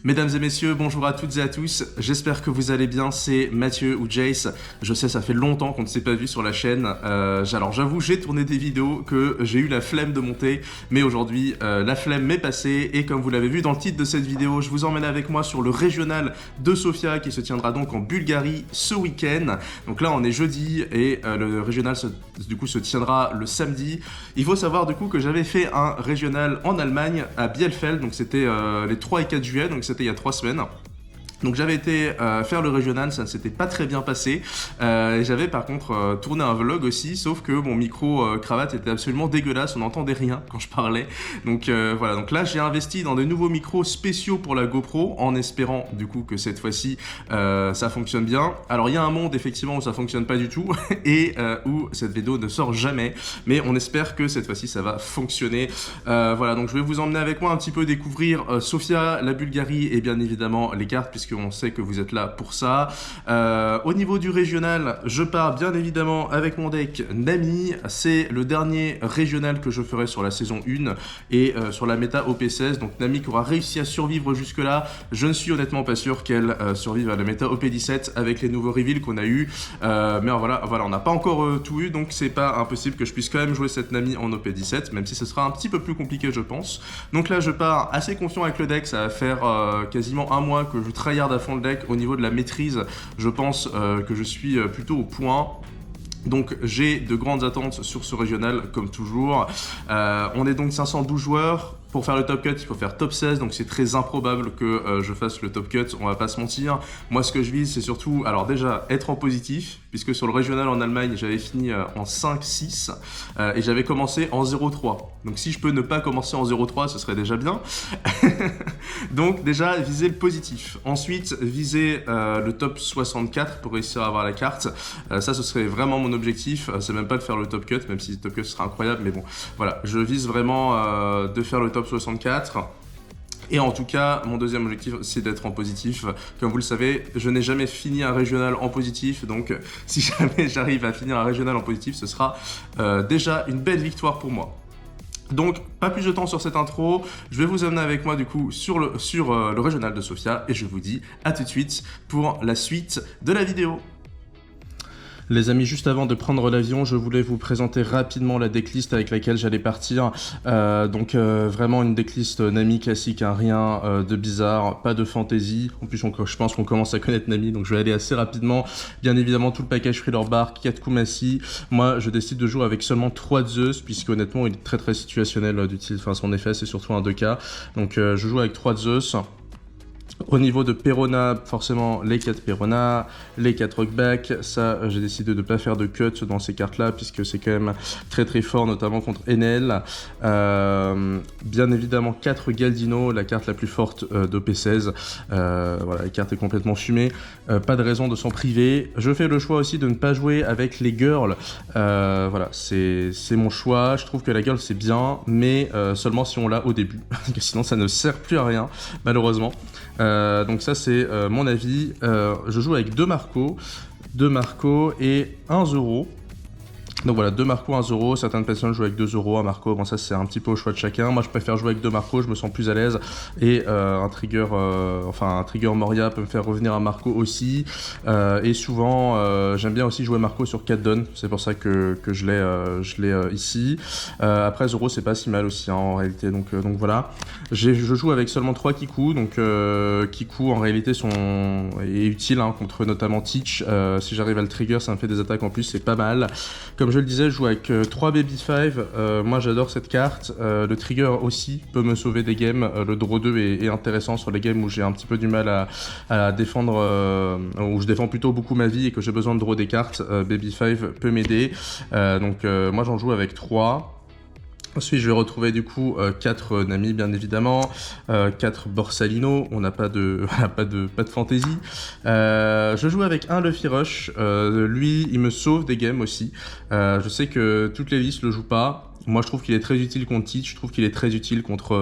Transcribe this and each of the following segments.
Mesdames et messieurs, bonjour à toutes et à tous, j'espère que vous allez bien, c'est Mathieu ou Jace. Je sais, ça fait longtemps qu'on ne s'est pas vu sur la chaîne, alors j'avoue, j'ai tourné des vidéos que j'ai eu la flemme de monter, mais aujourd'hui, la flemme m'est passée, et comme vous l'avez vu dans le titre de cette vidéo, je vous emmène avec moi sur le régional de Sofia, qui se tiendra donc en Bulgarie ce week-end. Donc là, on est jeudi, et le régional du coup se tiendra le samedi. Il faut savoir du coup que j'avais fait un régional en Allemagne, à Bielefeld, donc c'était les 3 et 4 juillet, donc c'était il y a 3 semaines. Donc j'avais été faire le régional, ça ne s'était pas très bien passé. Et j'avais par contre tourné un vlog aussi, sauf que mon micro cravate était absolument dégueulasse, on n'entendait rien quand je parlais. Donc voilà, donc là j'ai investi dans de nouveaux micros spéciaux pour la GoPro, en espérant du coup que cette fois-ci ça fonctionne bien. Alors il y a un monde effectivement où ça fonctionne pas du tout, et où cette vidéo ne sort jamais, mais on espère que cette fois-ci ça va fonctionner. Voilà, donc je vais vous emmener avec moi un petit peu découvrir Sofia, la Bulgarie, et bien évidemment les cartes, puisque on sait que vous êtes là pour ça. Au niveau du régional, je pars bien évidemment avec mon deck Nami. C'est le dernier régional que je ferai sur la saison 1 et sur la méta OP16. Donc Nami qui aura réussi à survivre jusque là. Je ne suis honnêtement pas sûr qu'elle survive à la méta OP17 avec les nouveaux reveals qu'on a eu. Mais voilà, on n'a pas encore tout eu, donc c'est pas impossible que je puisse quand même jouer cette Nami en OP17, même si ce sera un petit peu plus compliqué je pense. Donc là je pars assez confiant avec le deck, ça va faire quasiment un mois que je tryhard à fond le deck. Au niveau de la maîtrise, je pense que je suis plutôt au point. Donc j'ai de grandes attentes sur ce régional comme toujours. On est donc 512 joueurs. Pour faire le top cut, il faut faire top 16, donc c'est très improbable que je fasse le top cut, on va pas se mentir. Moi, ce que je vise, c'est surtout, alors déjà, être en positif, puisque sur le régional en Allemagne, j'avais fini en 5-6, et j'avais commencé en 0-3. Donc si je peux ne pas commencer en 0-3, ce serait déjà bien. Donc déjà, viser le positif. Ensuite, viser le top 64 pour réussir à avoir la carte. Ça, ce serait vraiment mon objectif. C'est même pas de faire le top cut, même si le top cut sera incroyable, mais bon, voilà. Je vise vraiment de faire le top 64. Et en tout cas, mon deuxième objectif, c'est d'être en positif. Comme vous le savez, je n'ai jamais fini un régional en positif, donc si jamais j'arrive à finir un régional en positif, ce sera déjà une belle victoire pour moi. Donc, pas plus de temps sur cette intro, je vais vous emmener avec moi du coup sur le régional de Sofia, et je vous dis à tout de suite pour la suite de la vidéo. Les amis, juste avant de prendre l'avion, je voulais vous présenter rapidement la decklist avec laquelle j'allais partir. Vraiment une decklist Nami classique, hein, rien de bizarre, pas de fantasy. En plus, je pense qu'on commence à connaître Nami, donc je vais aller assez rapidement. Bien évidemment, tout le package Thriller Bark, 4 Kumasi. Moi, je décide de jouer avec seulement 3 Zeus, puisque honnêtement, il est très situationnel d'utiliser. Enfin, son effet, c'est surtout un 2K. Donc, je joue avec 3 Zeus. Au niveau de Perona, forcément les 4 Perona, les 4 Rockback, ça j'ai décidé de ne pas faire de cut dans ces cartes là puisque c'est quand même très fort, notamment contre Enel. Bien évidemment 4 Galdino, la carte la plus forte d'OP16, voilà, la carte est complètement fumée, pas de raison de s'en priver. Je fais le choix aussi de ne pas jouer avec les girls, voilà, c'est mon choix. Je trouve que la girl c'est bien, mais seulement si on l'a au début, parce que sinon ça ne sert plus à rien malheureusement. Donc ça c'est mon avis. Je joue avec 2 Marco et 1 Zoro. Donc voilà, 2 Marco, 1 Zoro. Certaines personnes jouent avec 2 Zoro, 1 Marco. Bon, ça c'est un petit peu au choix de chacun. Moi je préfère jouer avec 2 Marco, je me sens plus à l'aise. Et un trigger Moria peut me faire revenir à Marco aussi. Et souvent, j'aime bien aussi jouer Marco sur 4 Don. C'est pour ça que je l'ai ici. Après Zoro, c'est pas si mal aussi hein, en réalité. Donc voilà. Je joue avec seulement 3 Kiku. Donc Kiku en réalité est utile hein, contre notamment Teach. Si j'arrive à le trigger, ça me fait des attaques en plus, c'est pas mal. Comme je le disais, je joue avec 3 Baby 5, moi j'adore cette carte, le trigger aussi peut me sauver des games, le draw 2 est intéressant sur les games où j'ai un petit peu du mal à défendre, où je défends plutôt beaucoup ma vie et que j'ai besoin de draw des cartes, Baby 5 peut m'aider, moi j'en joue avec 3. Ensuite, je vais retrouver du coup 4 Nami, bien évidemment, 4 Borsalino, on n'a pas de fantaisie. Je joue avec un Luffy Rush, lui, il me sauve des games aussi. Je sais que toutes les listes le jouent pas. Moi, je trouve qu'il est très utile contre Teach, je trouve qu'il est très utile contre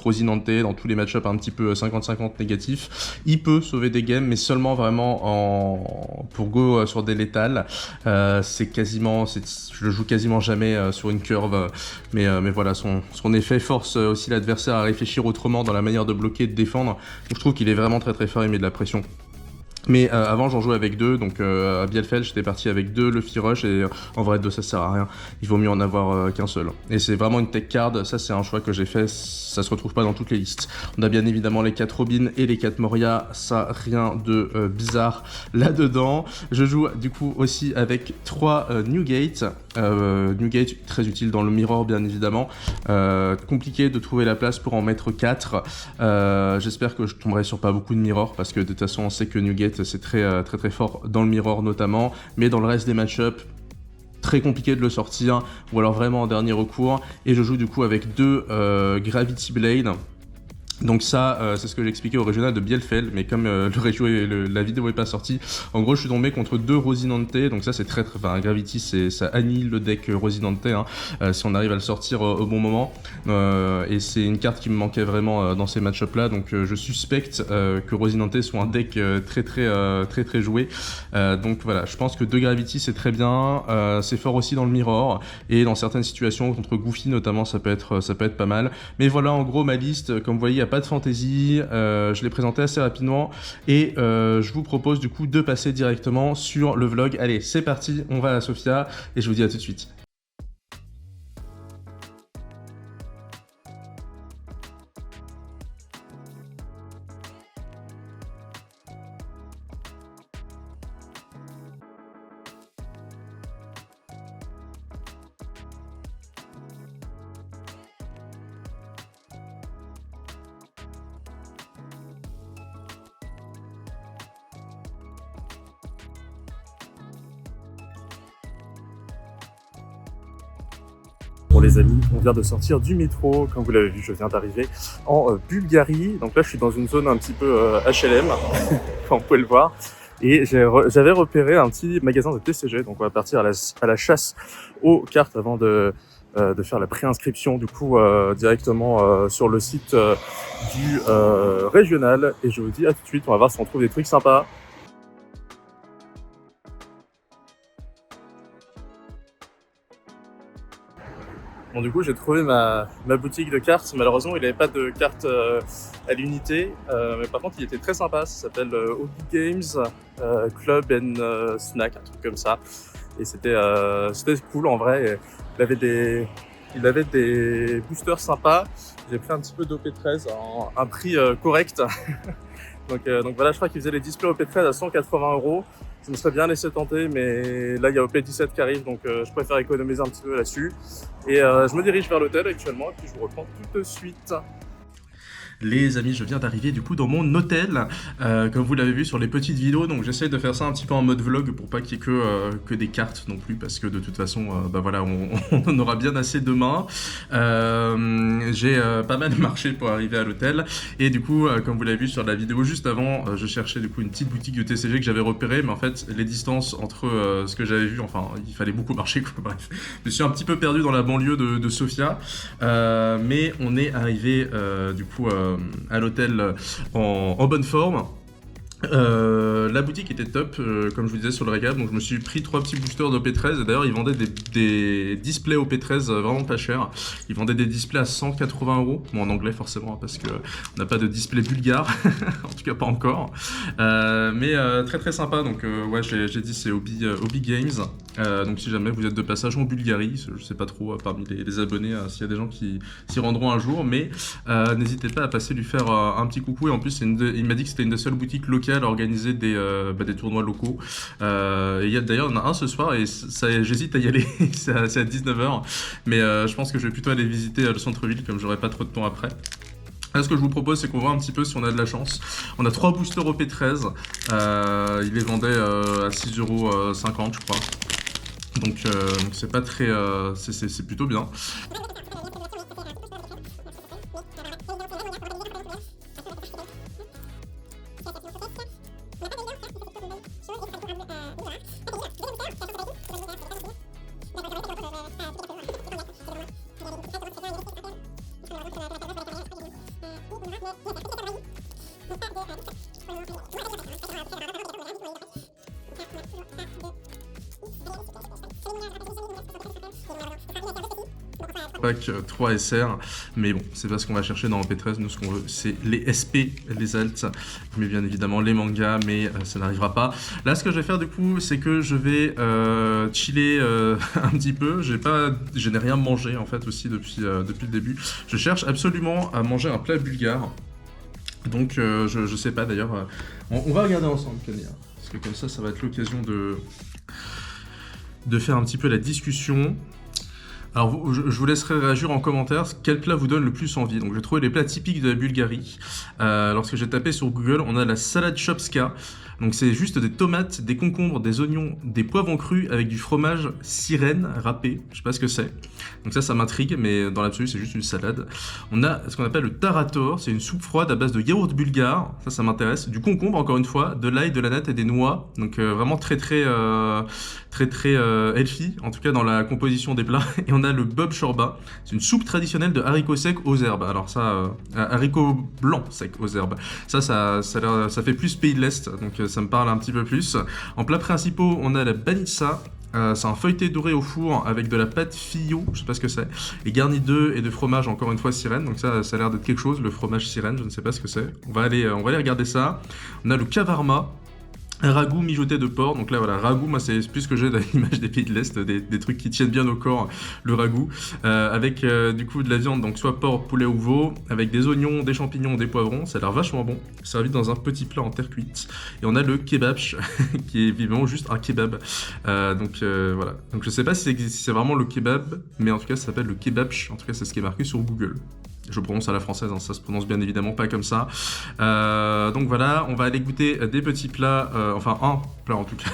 Rosinante, dans tous les match-ups un petit peu 50-50 négatifs. Il peut sauver des games, mais seulement vraiment pour go sur des létales. Je le joue quasiment jamais sur une curve, mais voilà, son effet force aussi l'adversaire à réfléchir autrement dans la manière de bloquer et de défendre. Donc je trouve qu'il est vraiment très très fort, il met de la pression. Mais avant j'en jouais avec 2, donc à Bielefeld j'étais parti avec 2 Luffy Rush et en vrai 2 ça sert à rien, il vaut mieux en avoir qu'un seul. Et c'est vraiment une tech card, ça c'est un choix que j'ai fait, ça se retrouve pas dans toutes les listes. On a bien évidemment les 4 Robin et les 4 Moria, ça rien de bizarre là-dedans. Je joue du coup aussi avec 3 Newgate. Newgate très utile dans le mirror bien évidemment, compliqué de trouver la place pour en mettre 4. J'espère que je tomberai sur pas beaucoup de mirror parce que de toute façon on sait que Newgate c'est très très fort dans le mirror notamment, mais dans le reste des match-ups très compliqué de le sortir ou alors vraiment en dernier recours. Et je joue du coup avec 2 Gravity Blade. Donc ça, c'est ce que j'ai expliqué au régional de Bielefeld, mais comme la vidéo est pas sortie, en gros je suis tombé contre 2 Rosinante, donc ça c'est enfin Gravity ça annihile le deck Rosinante, hein, si on arrive à le sortir au bon moment, et c'est une carte qui me manquait vraiment dans ces match-ups là, donc je suspecte que Rosinante soit un deck très joué, donc voilà, je pense que 2 Gravity c'est très bien, c'est fort aussi dans le mirror, et dans certaines situations, contre Goofy notamment, ça peut être pas mal, mais voilà en gros ma liste, comme vous voyez, pas de fantaisie, je l'ai présenté assez rapidement et je vous propose du coup de passer directement sur le vlog. Allez, c'est parti, on va à Sofia et je vous dis à tout de suite. Bon les amis, on vient de sortir du métro, comme vous l'avez vu, je viens d'arriver en Bulgarie. Donc là je suis dans une zone un petit peu HLM, comme vous pouvez le voir. Et j'avais repéré un petit magasin de TCG, donc on va partir à la chasse aux cartes avant de faire la préinscription du coup directement sur le site du régional. Et je vous dis à tout de suite, on va voir si on trouve des trucs sympas. Bon, du coup, j'ai trouvé ma boutique de cartes. Malheureusement, il n'avait pas de cartes à l'unité, mais par contre, il était très sympa. Ça s'appelle Hobby Games Club and Snack, un truc comme ça. Et c'était cool en vrai. Il avait des boosters sympas. J'ai pris un petit peu d'OP13 à un prix correct. donc voilà, je crois qu'il faisait les displays OP13 à 180 €. Je me serais bien laissé tenter, mais là il y a OP17 qui arrive, donc je préfère économiser un petit peu là-dessus. Et je me dirige vers l'hôtel actuellement, et puis je vous reprends tout de suite. Les amis, je viens d'arriver du coup dans mon hôtel, comme vous l'avez vu sur les petites vidéos, donc j'essaie de faire ça un petit peu en mode vlog pour pas qu'il y ait que des cartes non plus, parce que de toute façon, bah voilà, on en aura bien assez demain. J'ai pas mal marché pour arriver à l'hôtel, et du coup, comme vous l'avez vu sur la vidéo juste avant, je cherchais du coup une petite boutique de TCG que j'avais repérée, mais en fait, les distances entre ce que j'avais vu, enfin, il fallait beaucoup marcher, quoi, bref. Je me suis un petit peu perdu dans la banlieue de Sofia, mais on est arrivé du coup à l'hôtel en bonne forme. La boutique était top, comme je vous disais sur le récap, donc je me suis pris 3 petits boosters d'OP13, et d'ailleurs ils vendaient des displays OP13 vraiment pas chers. Ils vendaient des displays à 180 €, bon en anglais forcément, parce que on n'a pas de display bulgare, en tout cas pas encore, mais très très sympa, donc ouais, j'ai dit c'est Hobby Games, donc si jamais vous êtes de passage en Bulgarie, je sais pas trop parmi les abonnés s'il y a des gens qui s'y rendront un jour, mais n'hésitez pas à passer lui faire un petit coucou, et en plus il m'a dit que c'était une des seules boutiques locales à organiser des tournois locaux. Il y a d'ailleurs un ce soir, et j'hésite à y aller, c'est à 19 h, mais je pense que je vais plutôt aller visiter le centre-ville, comme j'aurai pas trop de temps après. Là, ce que je vous propose, c'est qu'on voit un petit peu si on a de la chance. On a 3 boosters OP13, ils les vendaient à 6,50 €, je crois. Donc c'est pas très... c'est plutôt bien. pack 3 SR, mais bon, c'est pas ce qu'on va chercher dans P13, nous ce qu'on veut c'est les SP, les alts, mais bien évidemment les mangas, mais ça n'arrivera pas. Là ce que je vais faire du coup, c'est que je vais chiller un petit peu, je n'ai rien mangé en fait aussi depuis le début. Je cherche absolument à manger un plat bulgare, donc je sais pas d'ailleurs, on va regarder ensemble Camille, parce que comme ça va être l'occasion de faire un petit peu la discussion. Alors, je vous laisserai réagir en commentaire quel plat vous donne le plus envie. Donc, j'ai trouvé les plats typiques de la Bulgarie. Lorsque j'ai tapé sur Google, on a la salade shopska. Donc, c'est juste des tomates, des concombres, des oignons, des poivrons crus avec du fromage sirène râpé. Je sais pas ce que c'est. Donc ça m'intrigue, mais dans l'absolu, c'est juste une salade. On a ce qu'on appelle le tarator. C'est une soupe froide à base de yaourt bulgare. Ça m'intéresse. Du concombre, encore une fois, de l'ail, de la natte et des noix. Donc, vraiment très healthy, en tout cas dans la composition des plats. Et on a le bob shorba, c'est une soupe traditionnelle de haricots secs aux herbes. Alors ça, haricots blancs secs aux herbes. Ça fait plus pays de l'Est, donc ça me parle un petit peu plus. En plats principaux, on a la banissa. C'est un feuilleté doré au four avec de la pâte fillot, je sais pas ce que c'est, et garni d'œufs et de fromage, encore une fois sirène. Donc ça a l'air d'être quelque chose, le fromage sirène, je ne sais pas ce que c'est. On va aller regarder ça. On a le kavarma. Un ragoût mijoté de porc, donc là voilà, ragoût, moi c'est plus ce que j'ai dans l'image des pays de l'Est, des trucs qui tiennent bien au corps, le ragoût, avec du coup de la viande, donc soit porc, poulet ou veau, avec des oignons, des champignons, des poivrons, ça a l'air vachement bon, servi dans un petit plat en terre cuite. Et on a le kebabch, qui est évidemment juste un kebab, donc voilà, donc je sais pas si c'est vraiment le kebab, mais en tout cas ça s'appelle le kebabch, en tout cas c'est ce qui est marqué sur Google. Je prononce à la française, hein, ça se prononce bien évidemment pas comme ça. Donc voilà, on va aller goûter des petits plats, enfin un plat en tout cas,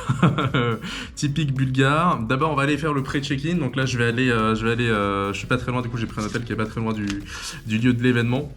typique bulgare. D'abord, on va aller faire le pré-check-in. Donc là, je suis pas très loin, du coup j'ai pris un hôtel qui est pas très loin du lieu de l'événement.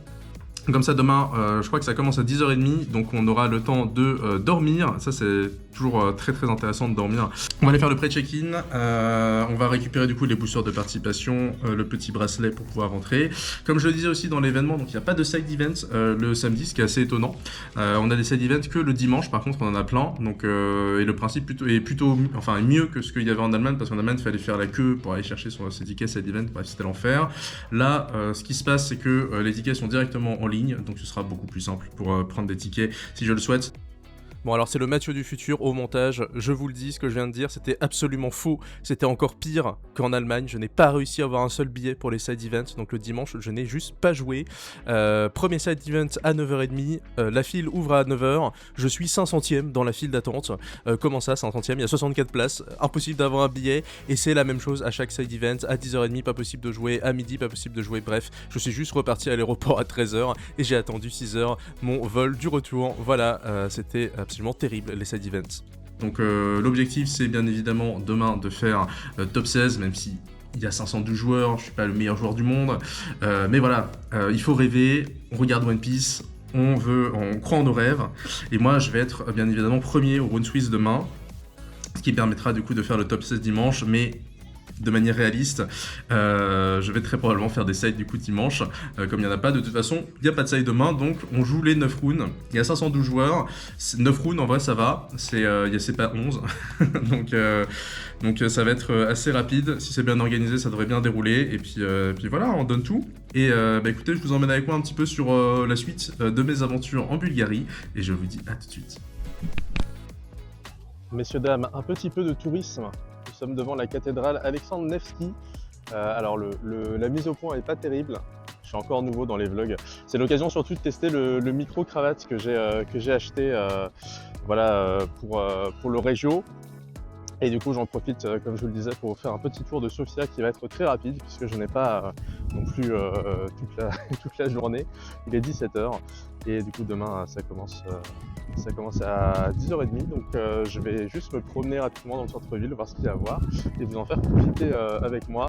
Comme ça, demain, je crois que ça commence à 10h30, donc on aura le temps de dormir. Ça, c'est toujours très intéressant de dormir. On va aller faire le pré-check-in. On va récupérer du coup les boosters de participation, le petit bracelet pour pouvoir rentrer. Comme je le disais aussi dans l'événement, donc il n'y a pas de side events le samedi, ce qui est assez étonnant. On a des side events que le dimanche, par contre, on en a plein. Donc, et le principe est plutôt mieux que ce qu'il y avait en Allemagne, parce qu'en Allemagne, il fallait faire la queue pour aller chercher ses tickets side event. Bref, c'était l'enfer. Là, ce qui se passe, c'est que les tickets sont directement en ligne. Donc ce sera beaucoup plus simple pour prendre des tickets si je le souhaite. Bon alors c'est le Mathieu du futur au montage, je vous le dis, ce que je viens de dire c'était absolument faux, c'était encore pire qu'en Allemagne, je n'ai pas réussi à avoir un seul billet pour les side events, donc le dimanche je n'ai juste pas joué. Premier side event à 9h30, la file ouvre à 9h, je suis 500ème dans la file d'attente, comment ça 500ème, il y a 64 places, impossible d'avoir un billet, et c'est la même chose à chaque side event, à 10h30 pas possible de jouer, à midi pas possible de jouer, bref, je suis juste reparti à l'aéroport à 13h, et j'ai attendu 6h mon vol du retour, voilà, c'était absolument terrible les side events. Donc l'objectif c'est bien évidemment demain de faire top 16, même si il y a 512 joueurs, je suis pas le meilleur joueur du monde, mais voilà, il faut rêver, on regarde One Piece, on croit en nos rêves, et moi je vais être bien évidemment premier au Rune Swiss demain, ce qui permettra du coup de faire le top 16 dimanche, mais de manière réaliste, je vais très probablement faire des sides du coup dimanche, comme il n'y en a pas, de toute façon, il n'y a pas de side demain, donc on joue les 9 runes, il y a 512 joueurs, 9 runes en vrai ça va, c'est pas 11, donc ça va être assez rapide, si c'est bien organisé ça devrait bien dérouler, et puis voilà, on donne tout, et écoutez, je vous emmène avec moi un petit peu sur la suite de mes aventures en Bulgarie, et je vous dis à tout de suite. Messieurs, dames, un petit peu de tourisme. Nous sommes devant la cathédrale Alexandre Nevski. Alors la mise au point est pas terrible. Je suis encore nouveau dans les vlogs. C'est l'occasion surtout de tester le micro-cravate que j'ai acheté pour le Regio. Et du coup j'en profite, comme je vous le disais, pour faire un petit tour de Sofia qui va être très rapide puisque je n'ai pas non plus toute la journée. Il est 17h et du coup demain ça commence à 10h30, donc je vais juste me promener rapidement dans le centre-ville, voir ce qu'il y a à voir et vous en faire profiter avec moi.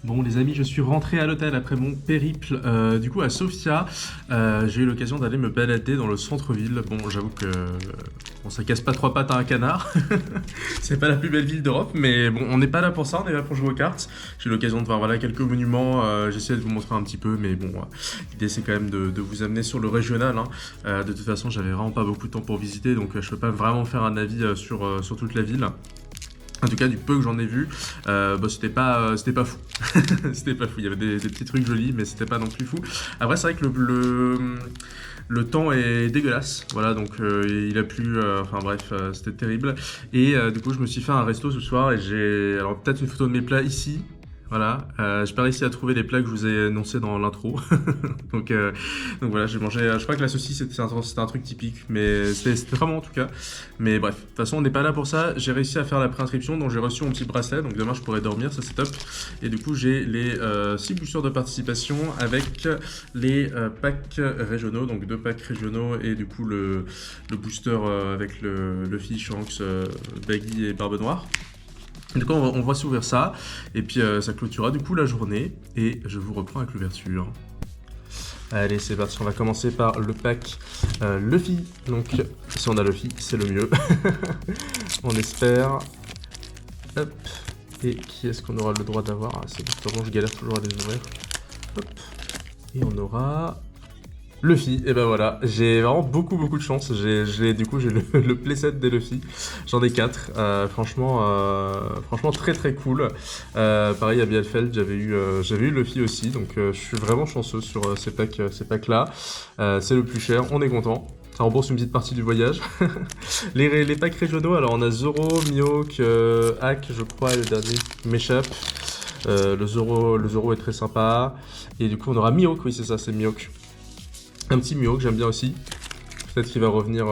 Bon les amis, je suis rentré à l'hôtel après mon périple du coup à Sofia. J'ai eu l'occasion d'aller me balader dans le centre-ville. Bon j'avoue que bon, ça casse pas trois pattes à un canard. C'est pas la plus belle ville d'Europe, mais bon on n'est pas là pour ça, on est là pour jouer aux cartes. J'ai eu l'occasion de voir voilà, quelques monuments, j'essaie de vous montrer un petit peu, mais bon l'idée c'est quand même de vous amener sur le régional. Hein. De toute façon j'avais vraiment pas beaucoup de temps pour visiter, donc je peux pas vraiment faire un avis sur toute la ville. En tout cas, du peu que j'en ai vu, c'était pas fou. C'était pas fou. Il y avait des petits trucs jolis, mais c'était pas non plus fou. Après, c'est vrai que le temps est dégueulasse. Voilà, donc il a plu. Enfin bref, c'était terrible. Et du coup, je me suis fait un resto ce soir et j'ai alors peut-être une photo de mes plats ici. Voilà, j'ai pas réussi à trouver les plats que je vous ai annoncés dans l'intro. donc, donc voilà, j'ai mangé. Je crois que la saucisse c'était un truc typique, mais c'était vraiment en tout cas. Mais bref, de toute façon on n'est pas là pour ça. J'ai réussi à faire la préinscription, donc j'ai reçu mon petit bracelet. Donc demain je pourrai dormir, ça c'est top. Et du coup j'ai les 6 boosters de participation avec les packs régionaux, donc 2 packs régionaux et du coup le booster avec le Luffy, Shanks, Baggy et Barbe Noire. Du coup, on va s'ouvrir ça, et puis ça clôturera du coup la journée, et je vous reprends avec l'ouverture. Allez, c'est parti, on va commencer par le pack Luffy. Donc, si on a Luffy, c'est le mieux. On espère. Hop. Et qui est-ce qu'on aura le droit d'avoir? C'est justement, je galère toujours à les ouvrir. Hop. Et on aura Luffy, et ben voilà, j'ai vraiment beaucoup de chance, du coup j'ai le playset des Luffy, j'en ai 4, franchement très cool. Pareil à Bielefeld, j'avais eu Luffy aussi, donc je suis vraiment chanceux sur ces packs là, c'est le plus cher, on est content. Ça rembourse une petite partie du voyage. les packs régionaux, alors on a Zoro, Mihawk, Hack, je crois, et le dernier m'échappe. Le Zoro est très sympa, et du coup on aura Mihawk, oui c'est ça, c'est Mihawk. Un petit Mihawk, j'aime bien aussi. Peut-être qu'il va revenir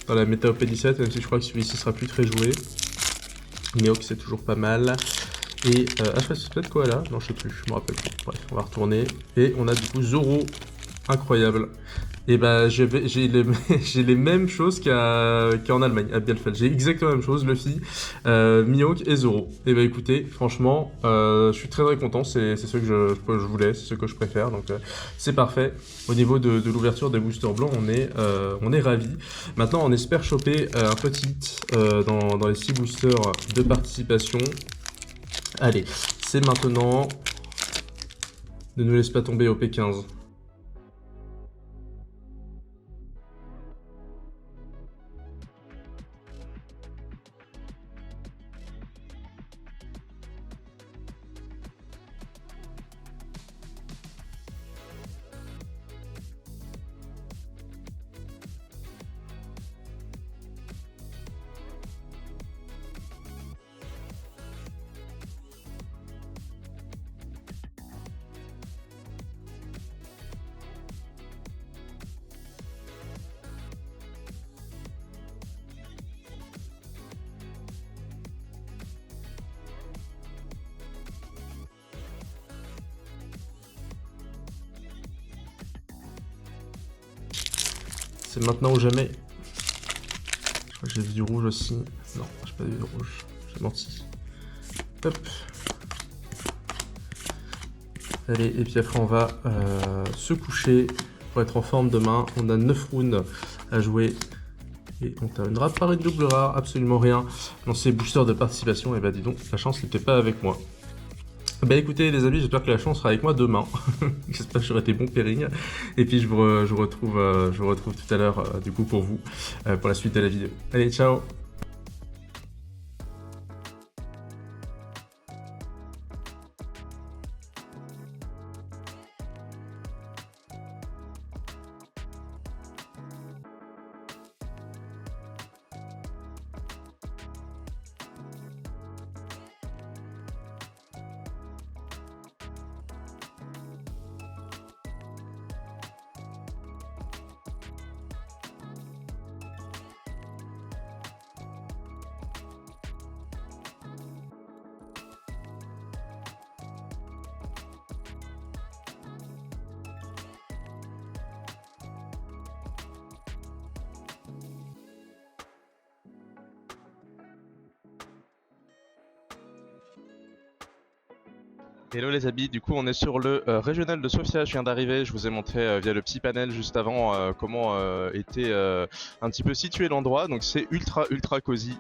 dans la méta OP17, même si je crois que celui-ci sera plus très joué. Mihawk, c'est toujours pas mal. Et je sais c'est peut-être Koala. Non, je sais plus, je me rappelle plus. Bref, on va retourner. Et on a du coup Zoro. Incroyable. Et bah j'ai les mêmes choses qu'en Allemagne, à Bielefeld. J'ai exactement la même chose, Luffy, Mihawk et Zoro. Et bah écoutez, franchement, je suis très content, c'est ce que je voulais, c'est ce que je préfère, donc c'est parfait. Au niveau de l'ouverture des boosters blancs, on est ravis. Maintenant, on espère choper un petit dans les 6 boosters de participation. Allez, c'est maintenant. Ne nous laisse pas tomber au P15. C'est maintenant ou jamais. Je crois que j'ai vu du rouge aussi. Non, j'ai pas vu du rouge. J'ai menti. Hop. Allez, et puis après on va se coucher pour être en forme demain. On a 9 rounds à jouer. Et on terminera par une double rare, absolument rien dans ces boosters de participation. Et bah dis donc, la chance n'était pas avec moi. Bah écoutez les amis, j'espère que la chance sera avec moi demain. J'espère que j'aurai des bons pairings. Et puis je vous retrouve tout à l'heure du coup pour vous, pour la suite de la vidéo. Allez, ciao! Hello les amis, du coup on est sur le régional de Sofia, je viens d'arriver, je vous ai montré via le petit panel juste avant comment était un petit peu situé l'endroit, donc c'est ultra cosy,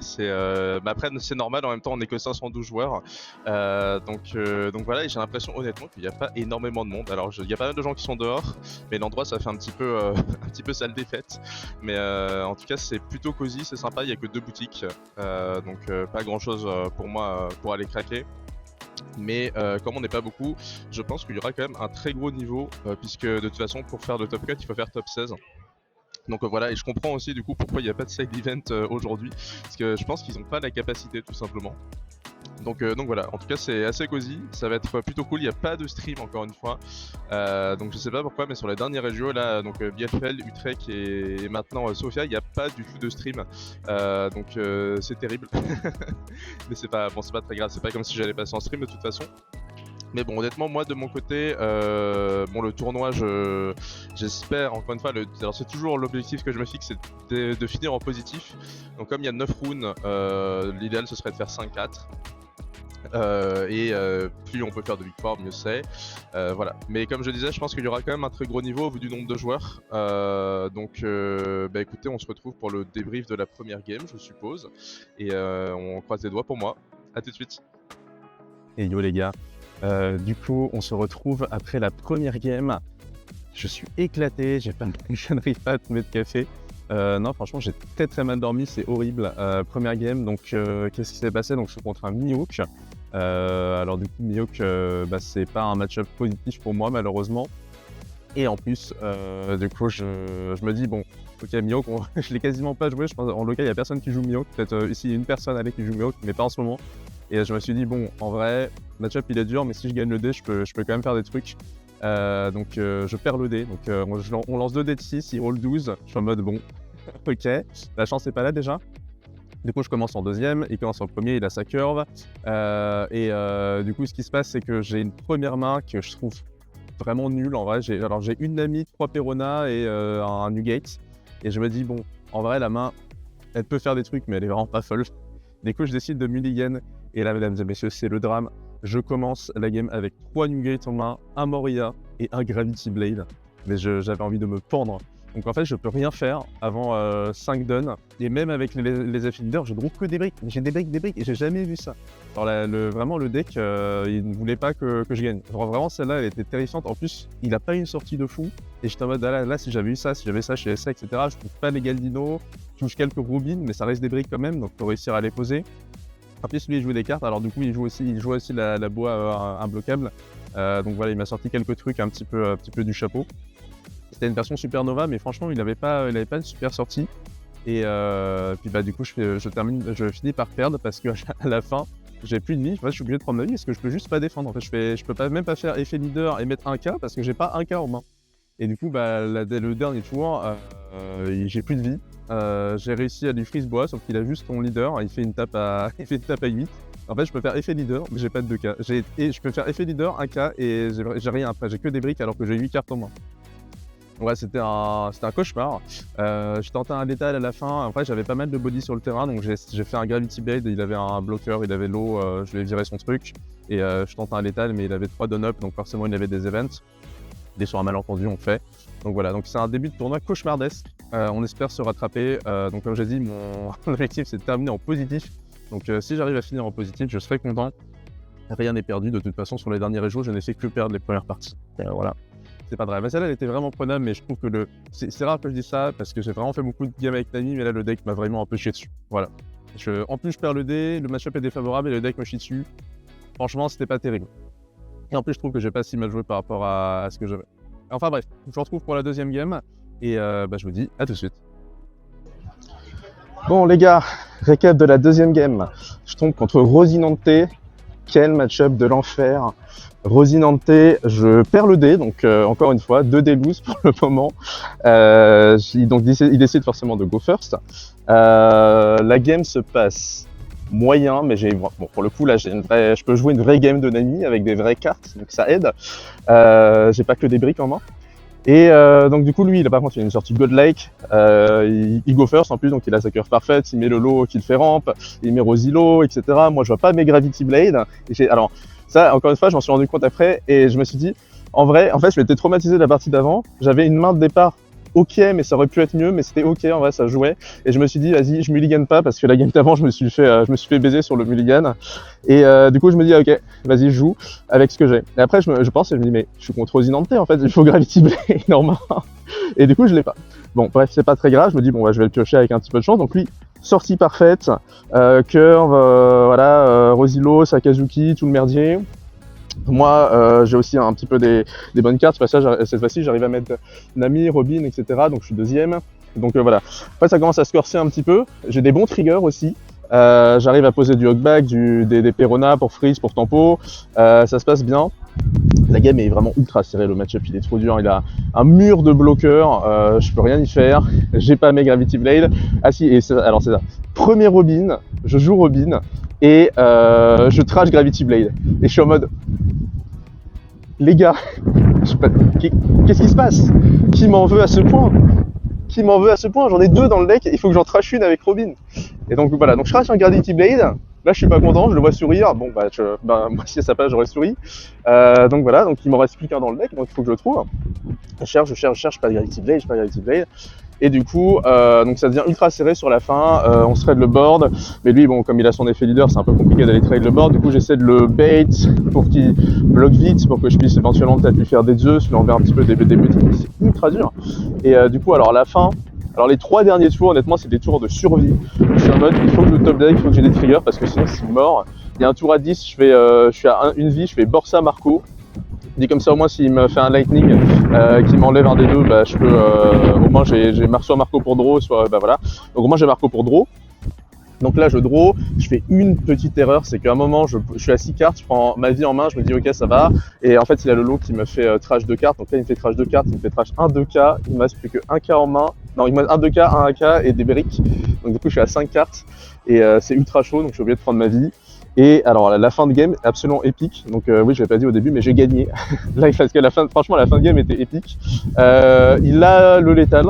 après c'est normal, en même temps on est que 512 joueurs, donc voilà, et j'ai l'impression honnêtement qu'il n'y a pas énormément de monde, alors il y a pas mal de gens qui sont dehors, mais l'endroit ça fait un petit peu, un petit peu salle des fêtes, mais en tout cas c'est plutôt cosy, c'est sympa, il n'y a que 2 boutiques, donc pas grand chose pour moi pour aller craquer. Mais comme on n'est pas beaucoup, je pense qu'il y aura quand même un très gros niveau, puisque de toute façon pour faire le top 4 il faut faire top 16. Donc voilà, et je comprends aussi du coup pourquoi il n'y a pas de side event aujourd'hui, parce que je pense qu'ils n'ont pas la capacité tout simplement. Donc voilà, en tout cas c'est assez cosy, ça va être plutôt cool, il n'y a pas de stream encore une fois, donc je sais pas pourquoi, mais sur les derniers régios là, donc Bielefeld, Utrecht et maintenant Sofia, il n'y a pas du tout de stream, donc c'est terrible, mais c'est pas très grave, c'est pas comme si j'allais passer en stream de toute façon. Mais bon, honnêtement, moi de mon côté, bon, le tournoi, j'espère encore une fois, alors c'est toujours l'objectif que je me fixe, c'est de finir en positif. Donc comme il y a 9 rounds, l'idéal ce serait de faire 5-4. Plus on peut faire de victoires, mieux c'est. Voilà. Mais comme je disais, je pense qu'il y aura quand même un très gros niveau au vu du nombre de joueurs. Donc écoutez, on se retrouve pour le débrief de la première game, je suppose. Et on croise les doigts pour moi. A tout de suite. Et yo les gars, du coup on se retrouve après la première game. Je suis éclaté, je n'arrive pas à tomber de café. Non franchement j'ai très mal dormi, c'est horrible. Première game, donc qu'est-ce qui s'est passé? Donc je suis contre un Mihawk. Alors du coup Mihawk, c'est pas un match-up positif pour moi malheureusement. Et en plus, du coup je me dis bon, ok Mihawk, je l'ai quasiment pas joué, je pense en local il y a personne qui joue Mihawk, peut-être ici une personne allez qui joue Mihawk, mais pas en ce moment. Et je me suis dit bon, en vrai, match-up il est dur, mais si je gagne le dé, je peux quand même faire des trucs. Donc je perds le dé, donc on lance 2 dés de 6, il roule 12, je suis en mode bon, ok, la chance n'est pas là déjà. Du coup je commence en deuxième, il commence en premier, il a sa curve. Du coup ce qui se passe c'est que j'ai une première main que je trouve vraiment nulle en vrai. J'ai une Nami, 3 Perona et un Nugate. Et je me dis bon, en vrai la main, elle peut faire des trucs mais elle est vraiment pas folle. Du coup je décide de mulligan. Et là, mesdames et messieurs, c'est le drame. Je commence la game avec 3 Nugate en main, un Moria et un Gravity Blade. Mais j'avais envie de me pendre. Donc en fait, je peux rien faire avant 5 dons. Et même avec les FF leaders, je trouve que des briques. J'ai des briques, et j'ai jamais vu ça. Alors vraiment, le deck, il ne voulait pas que je gagne. Genre, vraiment, celle-là, elle était terrifiante. En plus, il a pas une sortie de fou. Et j'étais en mode, là, si j'avais eu ça, si j'avais ça chez SA, etc., je trouve pas les Galdino. Je touche quelques Rubines, mais ça reste des briques quand même. Donc pour réussir à les poser. En plus, lui, il joue des cartes, alors du coup, il joue aussi la boa imbloquable. Donc voilà, il m'a sorti quelques trucs un petit peu du chapeau. C'était une version Supernova, mais franchement, il avait pas une super sortie. Et puis du coup, je finis par perdre parce qu'à la fin, j'ai plus de vie. En fait, je suis obligé de prendre ma vie parce que je peux juste pas défendre. En fait, je peux même pas faire effet leader et mettre 1K parce que j'ai pas 1K en main. Et du coup, le dernier tour, j'ai plus de vie. J'ai réussi à lui freeze bois, sauf qu'il a juste son leader, il fait une tape à 8. En fait, je peux faire effet leader, mais j'ai pas de 2K. Je peux faire effet leader, 1K, et j'ai rien après, j'ai que des briques alors que j'ai 8 cartes en main. Ouais, c'était un cauchemar. Je tentais un létal à la fin, après j'avais pas mal de body sur le terrain, donc j'ai fait un Gravity Blade, il avait un bloqueur, il avait l'eau, je lui ai viré son truc, et je tentais un létal, mais il avait 3 down-up, donc forcément il avait des events. Dès sur un malentendu, on fait. Donc voilà, donc c'est un début de tournoi cauchemardesque. On espère se rattraper. Donc comme j'ai dit, mon objectif c'est de terminer en positif. Donc si j'arrive à finir en positif, je serai content. Rien n'est perdu, de toute façon sur les derniers régions, je n'ai fait que perdre les premières parties. Voilà, c'est pas grave. Mais celle-là elle était vraiment prenable, mais je trouve que c'est rare que je dise ça parce que j'ai vraiment fait beaucoup de games avec Nami, mais là le deck m'a vraiment un peu chié dessus. Voilà. En plus je perds le dé, le match-up est défavorable et le deck me chie dessus. Franchement, c'était pas terrible. Et en plus, je trouve que j'ai pas si mal joué par rapport à ce que j'avais. Enfin bref, je vous retrouve pour la deuxième game et je vous dis à tout de suite. Bon les gars, récap de la deuxième game. Je tombe contre Rosinante. Quel match-up de l'enfer. Rosinante, je perds le dé, donc encore une fois, 2 dés loose pour le moment. Il décide forcément de go first. La game se passe moyen, mais pour le coup là je peux jouer une vraie game de Nami avec des vraies cartes, donc ça aide. J'ai pas que des briques en main. Et donc du coup lui par contre il a une sortie godlike, il go first en plus, donc il a sa curve parfaite, il met le lot qui le fait ramp, il met Rosilo, etc. Moi je vois pas mes Gravity Blade. Alors Ça, encore une fois, je m'en suis rendu compte après et je me suis dit, en vrai, en fait, je m'étais traumatisé de la partie d'avant. J'avais une main de départ ok, mais ça aurait pu être mieux, mais c'était ok, en vrai, ça jouait. Et je me suis dit, vas-y, je mulligan pas parce que la game d'avant, je me suis fait baiser sur le mulligan. Et du coup, je me dis, ok, vas-y, je joue avec ce que j'ai. Et après, je pense et je me dis, mais je suis contre Rosinante, en fait, il faut Gravity Blade, normalement. Et du coup, je l'ai pas. Bon, bref, c'est pas très grave. Je me dis, bon, bah, je vais le piocher avec un petit peu de chance. Donc lui, sortie parfaite, curve, voilà, Rosilo, Sakazuki, tout le merdier. Moi, j'ai aussi un petit peu des bonnes cartes. Cette fois-ci, j'arrive à mettre Nami, Robin, etc. Donc je suis deuxième. Donc voilà. Après, ça commence à se corser un petit peu. J'ai des bons triggers aussi. J'arrive à poser du Hogback, des Perona pour freeze, pour tempo. Ça se passe bien. La game est vraiment ultra serrée, le match-up il est trop dur, il a un mur de bloqueurs, je peux rien y faire, j'ai pas mes Gravity Blade. Ah si, alors c'est ça. Premier Robin, je joue Robin et je trash Gravity Blade. Et je suis en mode, les gars, qu'est-ce qui se passe? Qui m'en veut à ce point? Qui m'en veut à ce point? J'en ai deux dans le deck, il faut que j'en trash une avec Robin. Et donc voilà, donc je trash un Gravity Blade. Là, je suis pas content, je le vois sourire. Bon, moi, si à sa place, j'aurais souri. Donc voilà, donc il m'en reste plus qu'un dans le deck, donc il faut que je le trouve. Je cherche, pas de Gravity Blade, Et du coup, donc ça devient ultra serré sur la fin. On se trade le board, mais lui, bon, comme il a son effet leader, c'est un peu compliqué d'aller trade le board. Du coup, j'essaie de le bait pour qu'il bloque vite, pour que je puisse éventuellement peut-être lui faire des œufs, lui enlever un petit peu des petits. C'est ultra dur. Et du coup, alors à la fin. Alors les 3 derniers tours, honnêtement, c'est des tours de survie. Je suis en mode, il faut que je top deck, il faut que j'ai des triggers parce que sinon je suis mort. Il y a un tour à 10, je suis à une vie, je fais Borsa Marco. Dit comme ça, au moins, s'il me fait un lightning qui m'enlève un des deux, bah, je peux, au moins, j'ai soit Marco pour draw, soit, bah voilà. Donc au moins, j'ai Marco pour draw. Donc là, je draw, je fais une petite erreur, c'est qu'à un moment, je suis à 6 cartes, je prends ma vie en main, je me dis ok, ça va. Et en fait, il a le lot qui me fait trash 2 cartes. Donc là, il me fait trash 2 cartes, il me fait trash 1-2K, il me reste plus que 1K en main. Non, il me reste 1-2K, 1AK et des briques. Donc du coup, je suis à 5 cartes et c'est ultra chaud, donc je suis obligé de prendre ma vie. Et alors, la fin de game, absolument épique. Donc oui, je l'ai pas dit au début, mais j'ai gagné. Là, parce que franchement, la fin de game était épique. Il a le létal,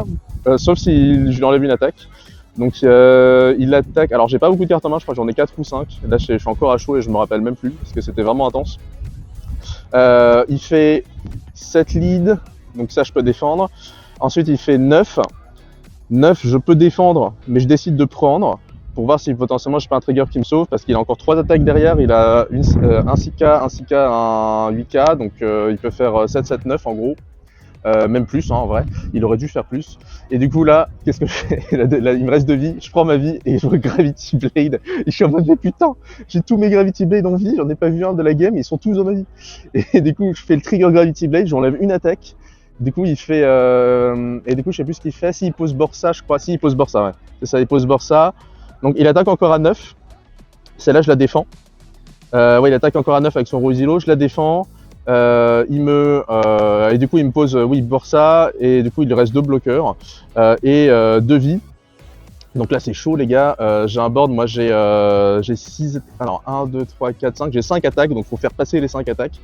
sauf si je lui enlève une attaque. Donc il attaque, alors j'ai pas beaucoup de cartes en main, je crois que j'en ai 4 ou 5. Là je suis encore à chaud et je me rappelle même plus, parce que c'était vraiment intense. Il fait 7 leads, donc ça je peux défendre. Ensuite il fait 9. 9 je peux défendre, mais je décide de prendre, pour voir si potentiellement j'ai pas un trigger qui me sauve, parce qu'il a encore 3 attaques derrière, il a un 6K, un 6K, un 8K, donc il peut faire 7, 7, 9 en gros. Même plus hein, en vrai, il aurait dû faire plus. Et du coup là, qu'est-ce que je fais? Là, il me reste 2 vies, je prends ma vie et je joue Gravity Blade. Et je suis en mode mais putain, j'ai tous mes Gravity Blade en vie, j'en ai pas vu un de la game, ils sont tous dans ma vie. Et du coup je fais le trigger Gravity Blade, j'enlève une attaque. Du coup il fait et du coup je sais plus ce qu'il fait, s'il pose Borsa je crois, il pose Borsa, ouais. C'est ça, il pose Borsa. Donc il attaque encore à 9. Celle-là je la défends. Ouais, il attaque encore à 9 avec son Rosilo, je la défends. Et du coup il me pose Borsa et du coup il lui reste 2 bloqueurs et 2 vies. Donc là c'est chaud les gars, j'ai un board, moi j'ai 6, alors 1, 2, 3, 4, 5, j'ai 5 attaques, donc faut faire passer les 5 attaques.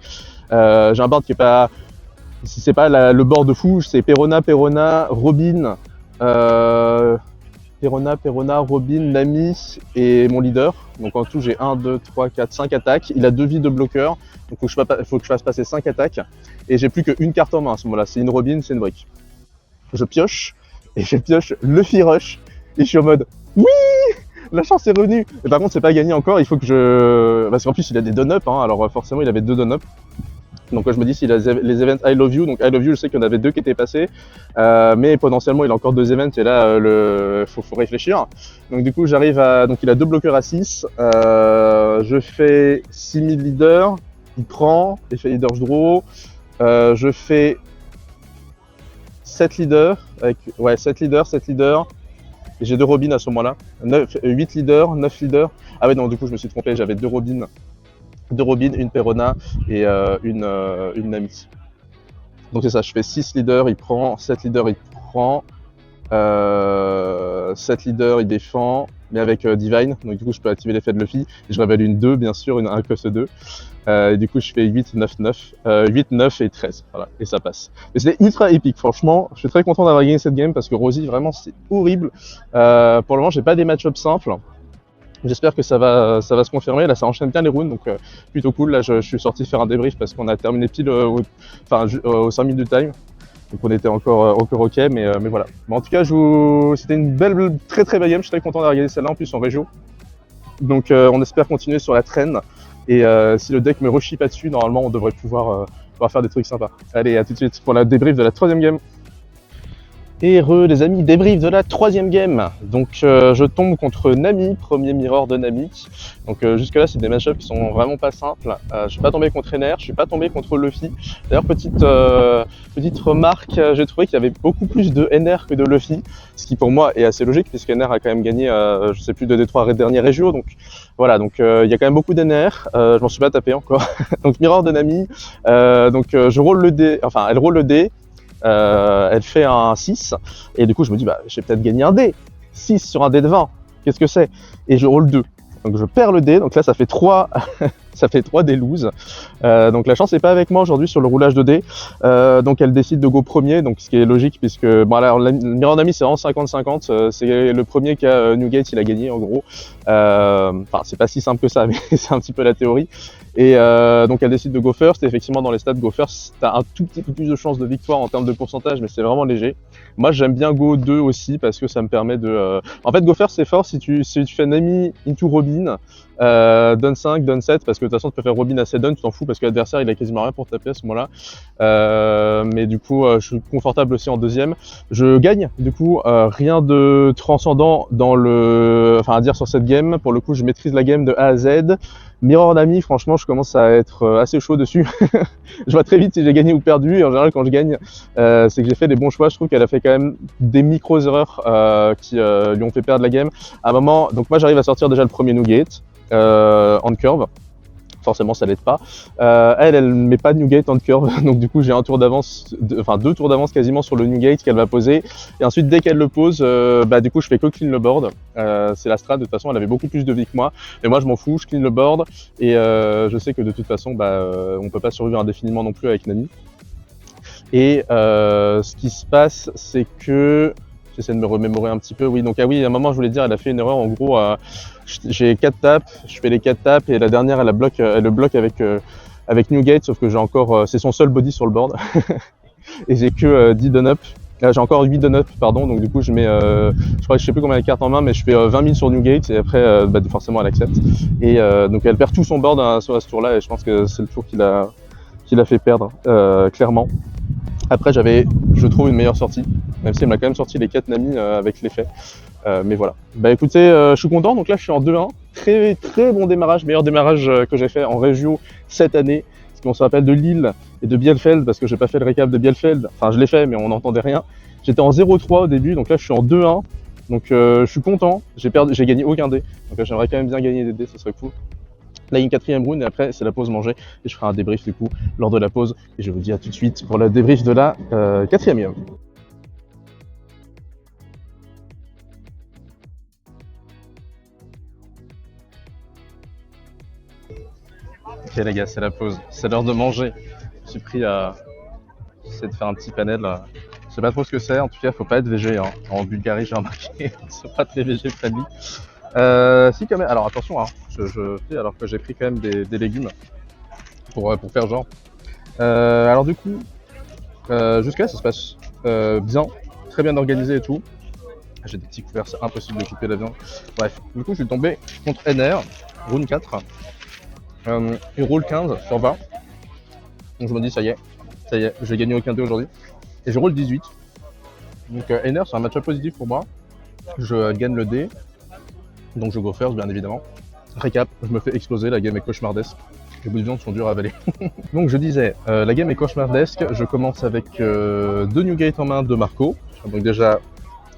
J'ai un board qui est pas, c'est pas le board de fou, c'est Perona, Robin, Robin, Nami et mon leader. Donc en tout j'ai 1, 2, 3, 4, 5 attaques, il a 2 vies de bloqueur. Donc il faut que je fasse passer 5 attaques. Et j'ai plus qu'une carte en main à ce moment-là. C'est une Robin, c'est une brique. Je pioche. Et je pioche Luffy Rush. Et je suis en mode oui, la chance est revenue. Et par contre c'est pas gagné encore. Il faut que je... Parce qu'en plus il a des done-up. Hein, alors forcément il avait 2 done-up. Donc je me dis s'il a les events I Love You. Donc I Love You je sais qu'il y en avait 2 qui étaient passés. Mais potentiellement il a encore 2 events. Et là faut réfléchir. Donc du coup j'arrive à... Donc il a 2 bloqueurs à 6. Je fais 6000 leaders. Il prend, effet leader je draw, je fais 7 leaders, avec, ouais 7 leaders, et j'ai 2 Robins à ce moment-là, 8 leaders, 9 leaders, ah ouais non du coup je me suis trompé, j'avais 2 Robins, une Perona et une Nami. Donc c'est ça, je fais 6 leaders, il prend, 7 leaders il prend, 7 leaders il défend, mais avec Divine, donc du coup je peux activer l'effet de Luffy, et je révèle une 2 bien sûr, un cost 2. Et du coup je fais 8, 9, 9, 8, 9 et 13, voilà, et ça passe. Mais c'était ultra épique, franchement, je suis très content d'avoir gagné cette game parce que Rosie, vraiment, c'est horrible. Pour le moment, j'ai pas des match-ups simples. J'espère que ça va se confirmer. Là, ça enchaîne bien les rounds, donc plutôt cool. Là, je suis sorti faire un débrief parce qu'on a terminé pile au 5 minutes de time. Donc on était encore ok, mais voilà. Mais en tout cas, c'était une très très belle game. Je suis très content d'avoir gagné celle-là en plus en régio. Donc on espère continuer sur la traîne. Et si le deck me rechie pas dessus, normalement on devrait pouvoir faire des trucs sympas. Allez, à tout de suite pour la débrief de la 3e game. Et les amis, débrief de la 3e game. Donc je tombe contre Nami, premier mirror de Nami. Donc jusque là c'est des match-ups qui sont vraiment pas simples. Je suis pas tombé contre Ener, je suis pas tombé contre Luffy. D'ailleurs petite remarque, j'ai trouvé qu'il y avait beaucoup plus de Ener que de Luffy, ce qui pour moi est assez logique puisque Ener a quand même gagné je sais plus 2 des 3 derniers régios. Donc voilà, donc il y a quand même beaucoup d'Ener, je m'en suis pas tapé encore. Donc mirror de Nami, je roule le dé, enfin elle roule le dé. Elle fait un 6 et du coup je me dis bah j'ai peut-être gagné un dé. 6 sur un dé de 20, qu'est-ce que c'est? Et je roule 2. Donc je perds le dé, donc là ça fait 3 ça fait 3 dés lose. Donc la chance n'est pas avec moi aujourd'hui sur le roulage de dés. Donc elle décide de go premier, donc ce qui est logique puisque bon alors le mirror Nami c'est vraiment 50-50, c'est le premier qui a Newgate, il a gagné en gros. Enfin c'est pas si simple que ça mais c'est un petit peu la théorie. Et donc elle décide de go first, et effectivement dans les stats go first t'as un tout petit peu plus de chances de victoire en termes de pourcentage, mais c'est vraiment léger. Moi j'aime bien go 2 aussi parce que ça me permet de... En fait go first c'est fort si tu fais Nami into Robin, Don 5, Don 7, parce que de toute façon tu peux faire Robin à 7 Don, tu t'en fous parce que l'adversaire il a quasiment rien pour taper à ce moment-là. Mais du coup je suis confortable aussi en deuxième. Je gagne du coup rien de transcendant dans le... Enfin à dire sur cette game, pour le coup je maîtrise la game de A à Z. Mirror Nami, franchement, je commence à être assez chaud dessus. Je vois très vite si j'ai gagné ou perdu. Et en général, quand je gagne, c'est que j'ai fait des bons choix. Je trouve qu'elle a fait quand même des micro-erreurs qui lui ont fait perdre la game. À un moment, donc moi, j'arrive à sortir déjà le premier Newgate en curve. Forcément ça l'aide pas. Elle met pas de Newgate en curve, donc du coup j'ai un tour d'avance, enfin 2 tours d'avance quasiment sur le Newgate qu'elle va poser. Et ensuite dès qu'elle le pose, du coup je fais que clean le board. C'est la strat, de toute façon elle avait beaucoup plus de vie que moi, mais moi je m'en fous, je clean le board et je sais que de toute façon on peut pas survivre indéfiniment non plus avec Nami. Et ce qui se passe c'est que j'essaie de me remémorer un petit peu. Oui, donc à un moment je voulais dire, elle a fait une erreur en gros. J'ai 4 tapes, je fais les 4 tapes et la dernière elle le bloque avec Newgate, sauf que j'ai encore c'est son seul body sur le board et j'ai que 10 done-up. J'ai encore 8 done-up pardon, donc du coup je mets je sais plus combien de cartes en main, mais je fais 20 000 sur Newgate et après forcément elle accepte. Et donc elle perd tout son board à ce tour-là et je pense que c'est le tour qui l'a fait perdre clairement. Après je trouve une meilleure sortie, même si elle m'a quand même sorti les 4 Nami avec l'effet. Mais voilà. Bah écoutez, je suis content, donc là je suis en 2-1. Très très bon démarrage, meilleur démarrage que j'ai fait en régio cette année. Parce qu'on se rappelle de Lille et de Bielefeld, parce que j'ai pas fait le récap de Bielefeld. Enfin je l'ai fait mais on n'entendait rien. J'étais en 0-3 au début, donc là je suis en 2-1. Donc je suis content, j'ai gagné aucun dé. Donc j'aimerais quand même bien gagner des dés, ça serait cool. Là, il y a une 4e round et après c'est la pause manger et je ferai un débrief du coup lors de la pause et je vous dis à tout de suite pour le débrief de la 4e game. Ok les gars, c'est la pause, c'est l'heure de manger. Je suis pris à essayer de faire un petit panel. Je sais pas trop ce que c'est, en tout cas faut pas être végé hein. En Bulgarie j'ai remarqué, c'est pas très végé friendly. Si quand même, alors attention hein, je fais alors que j'ai pris quand même des légumes pour faire genre. Alors du coup, jusqu'à là ça se passe bien, très bien organisé et tout. J'ai des petits couverts, c'est impossible de couper la viande. Bref, du coup je suis tombé contre NR, round 4, il roule 15 sur 20. Donc je me dis ça y est, j'ai gagné aucun dé aujourd'hui. Et je roule 18. Donc NR c'est un match-up positif pour moi. Je gagne le dé. Donc je go first bien évidemment. Récap, je me fais exploser, la game est cauchemardesque. Les bouts de viande sont durs à avaler. Donc je disais, la game est cauchemardesque, je commence avec 2 Newgate en main de Marco. Donc déjà,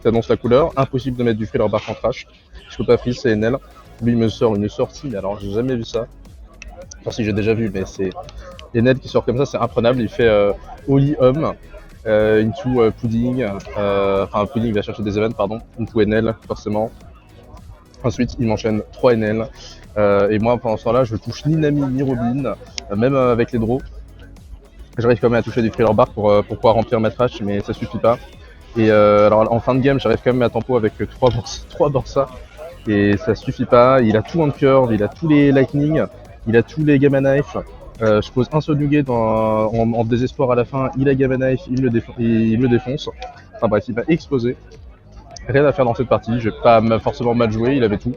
t'annonces la couleur, impossible de mettre du Thriller Bark en trash. Je peux pas freeze, c'est NL. Lui il me sort une sortie, mais alors j'ai jamais vu ça. Enfin si j'ai déjà vu, mais c'est NL qui sort comme ça, c'est imprenable. Il fait Holy Home, into Pudding, enfin Pudding va chercher des events, pardon, into NL forcément. Ensuite, il m'enchaîne 3 NL. Et moi, pendant ce temps-là, je touche ni Nami ni Robin, même avec les draws. J'arrive quand même à toucher du Thriller Bark pour pouvoir remplir ma trash, mais ça suffit pas. Et alors en fin de game, j'arrive quand même à tempo avec 3 Borsa. et ça suffit pas. Il a tout en curve, il a tous les lightning, il a tous les gamma knife. Je pose un seul nugget en désespoir à la fin, il a gamma knife, il me défonce. Enfin bref, il va exploser. Rien à faire dans cette partie, j'ai pas forcément mal joué, il avait tout.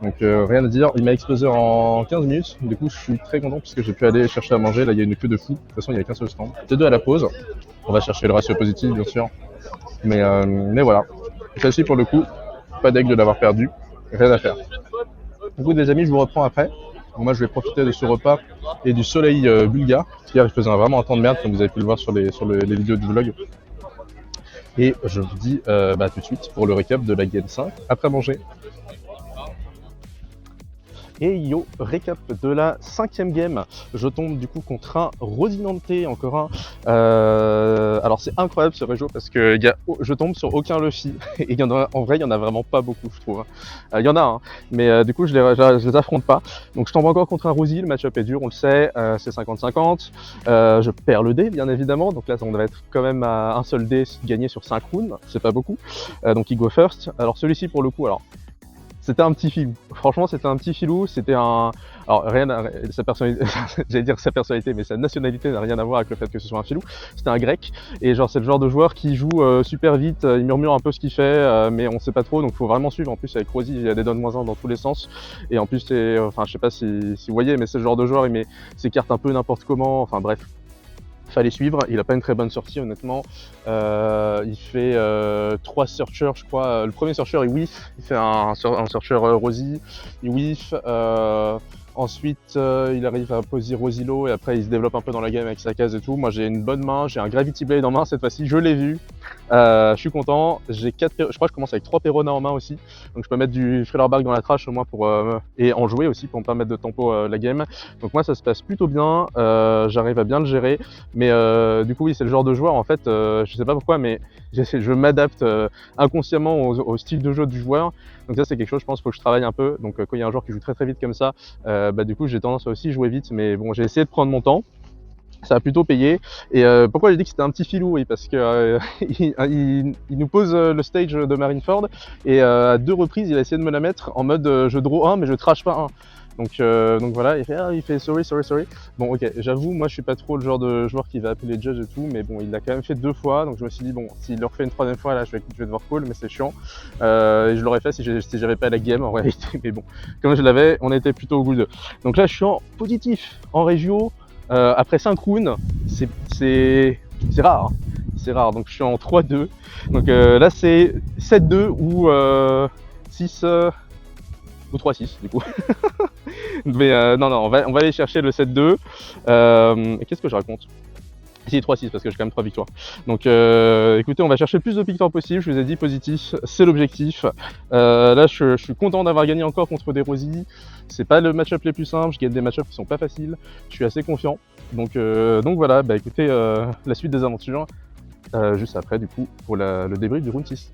Donc rien à dire, il m'a explosé en 15 minutes. Du coup je suis très content puisque j'ai pu aller chercher à manger, là il y a une queue de fou. De toute façon il y a qu'un seul stand. T2 à la pause, on va chercher le ratio positif bien sûr. Mais voilà, celle-ci pour le coup, pas d'aigle de l'avoir perdu, rien à faire. Du coup les amis, je vous reprends après. Donc, moi je vais profiter de ce repas et du soleil bulgare. Hier il faisait vraiment un temps de merde comme vous avez pu le voir sur les vidéos du vlog. Et je vous dis tout de suite pour le récap de la Game 5 après manger. Et yo, récap de la 5e game. Je tombe du coup contre un Rosinante, encore un. Alors c'est incroyable ce réseau parce que je tombe sur aucun Luffy. Et en vrai, il y en a vraiment pas beaucoup, je trouve. Il y en a, hein, mais du coup, je les affronte pas. Donc je tombe encore contre un Rosie. Le match-up est dur, on le sait. C'est 50-50. Je perds le dé, bien évidemment. Donc là, on va être quand même à un seul dé gagné sur 5 rounds. C'est pas beaucoup. Donc il go first. Alors celui-ci, pour le coup, c'était un petit filou. Franchement, c'était un petit filou. C'était un. Alors, sa personnalité, j'allais dire sa personnalité, mais sa nationalité n'a rien à voir avec le fait que ce soit un filou. C'était un grec. Et genre, c'est le genre de joueur qui joue super vite. Il murmure un peu ce qu'il fait, mais on sait pas trop. Donc, faut vraiment suivre. En plus, avec Rosie, il y a des donnes -1 dans tous les sens. Et en plus, je sais pas si vous voyez, mais c'est le genre de joueur, il met ses cartes un peu n'importe comment. Enfin, bref. Fallait suivre, il a pas une très bonne sortie honnêtement. Il fait 3 searchers je crois. Le premier searcher il whiff, il fait un searcher Rosie, il whiff. Ensuite il arrive à poser Rosilo et après il se développe un peu dans la game avec sa case et tout. Moi j'ai une bonne main, j'ai un Gravity Blade en main cette fois-ci, je l'ai vu. Je suis content, j'ai 4 je crois que je commence avec 3 Perona en main aussi. Donc je peux mettre du Thriller dans la trash au moins pour et en jouer aussi pour me permettre de tempo la game. Donc moi ça se passe plutôt bien, j'arrive à bien le gérer. Mais du coup oui c'est le genre de joueur en fait, je sais pas pourquoi mais je m'adapte inconsciemment au style de jeu du joueur. Donc ça c'est quelque chose je pense faut que je travaille un peu. Donc quand il y a un joueur qui joue très très vite comme ça, du coup j'ai tendance à aussi jouer vite. Mais bon j'ai essayé de prendre mon temps. Ça a plutôt payé. Et pourquoi j'ai dit que c'était un petit filou? Oui, parce que il nous pose le stage de Marineford et à 2 reprises il a essayé de me la mettre en mode je draw 1 mais je trash pas 1. Donc voilà, il fait sorry. Bon ok, j'avoue, moi je suis pas trop le genre de joueur qui va appeler les judges et tout, mais bon il l'a quand même fait 2 fois, donc je me suis dit bon, s'il le refait une 3e fois là je vais devoir call, mais c'est chiant. Et je l'aurais fait si j'avais pas la game en réalité, mais bon, comme je l'avais, on était plutôt au good. Donc là je suis en positif, en régio. Après 5 rounds, c'est rare, hein. C'est rare, donc je suis en 3-2. Donc là c'est 7-2 ou 6 ou 3-6 du coup. Mais non, on va aller chercher le 7-2. Qu'est-ce que je raconte? Si 3-6 parce que j'ai quand même 3 victoires. Donc écoutez, on va chercher le plus de victoires possible. Je vous ai dit positif, c'est l'objectif. Là je suis content d'avoir gagné encore contre des Rosie. C'est pas le match-up les plus simples, je gagne des match-ups qui sont pas faciles. Je suis assez confiant. Donc voilà, écoutez, la suite des aventures juste après du coup pour le débrief du round 6.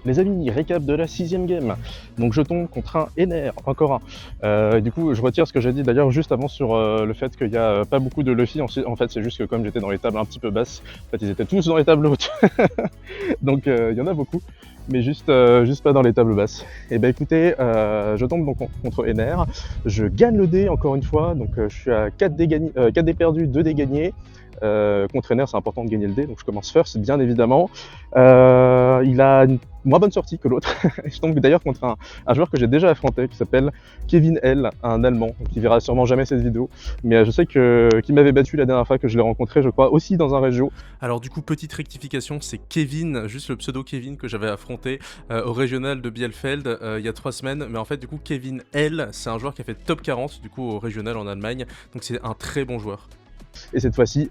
Les amis, récap de la 6e game. Donc je tombe contre un Ener, encore un. Du coup, je retire ce que j'ai dit d'ailleurs juste avant sur le fait qu'il n'y a pas beaucoup de Luffy. En fait, c'est juste que comme j'étais dans les tables un petit peu basses, en fait, ils étaient tous dans les tables hautes. Donc il y en a beaucoup, mais juste pas dans les tables basses. Et écoutez, je tombe donc contre Ener. Je gagne le dé encore une fois, donc je suis à 4 dés perdus, 2 dés gagnés. Contre Ener, c'est important de gagner le dé, donc je commence first, bien évidemment. Il a une moins bonne sortie que l'autre. Je tombe d'ailleurs contre un joueur que j'ai déjà affronté, qui s'appelle Kevin L, un Allemand, qui verra sûrement jamais cette vidéo. Mais je sais qu'il m'avait battu la dernière fois que je l'ai rencontré, je crois, aussi dans un régio. Alors du coup, petite rectification, c'est Kevin, juste le pseudo Kevin que j'avais affronté au régional de Bielefeld il y a 3 semaines. Mais en fait, du coup, Kevin L, c'est un joueur qui a fait top 40 du coup au régional en Allemagne. Donc c'est un très bon joueur. Et cette fois-ci,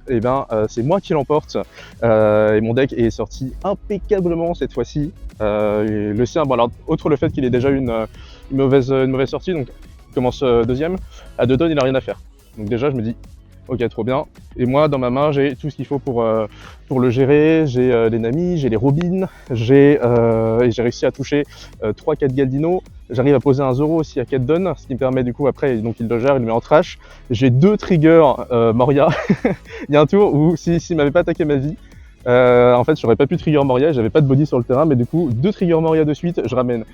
c'est moi qui l'emporte. Et mon deck est sorti impeccablement cette fois-ci. Le sien, alors, outre le fait qu'il ait déjà eu une mauvaise sortie, donc il commence 2e. À 2 tonnes, il n'a rien à faire. Donc déjà, je me dis, ok, trop bien. Et moi, dans ma main, j'ai tout ce qu'il faut pour le gérer. J'ai les Nami, j'ai les Robin, et j'ai réussi à toucher 3-4 Galdino. J'arrive à poser un Zoro aussi à 4 donnes, ce qui me permet du coup après, donc il le gère, il le met en trash. J'ai 2 triggers Moria. Il y a un tour où s'il m'avait pas attaqué ma vie, En fait, j'aurais pas pu trigger Moria, j'avais pas de body sur le terrain, mais du coup, 2 trigger Moria de suite, je ramène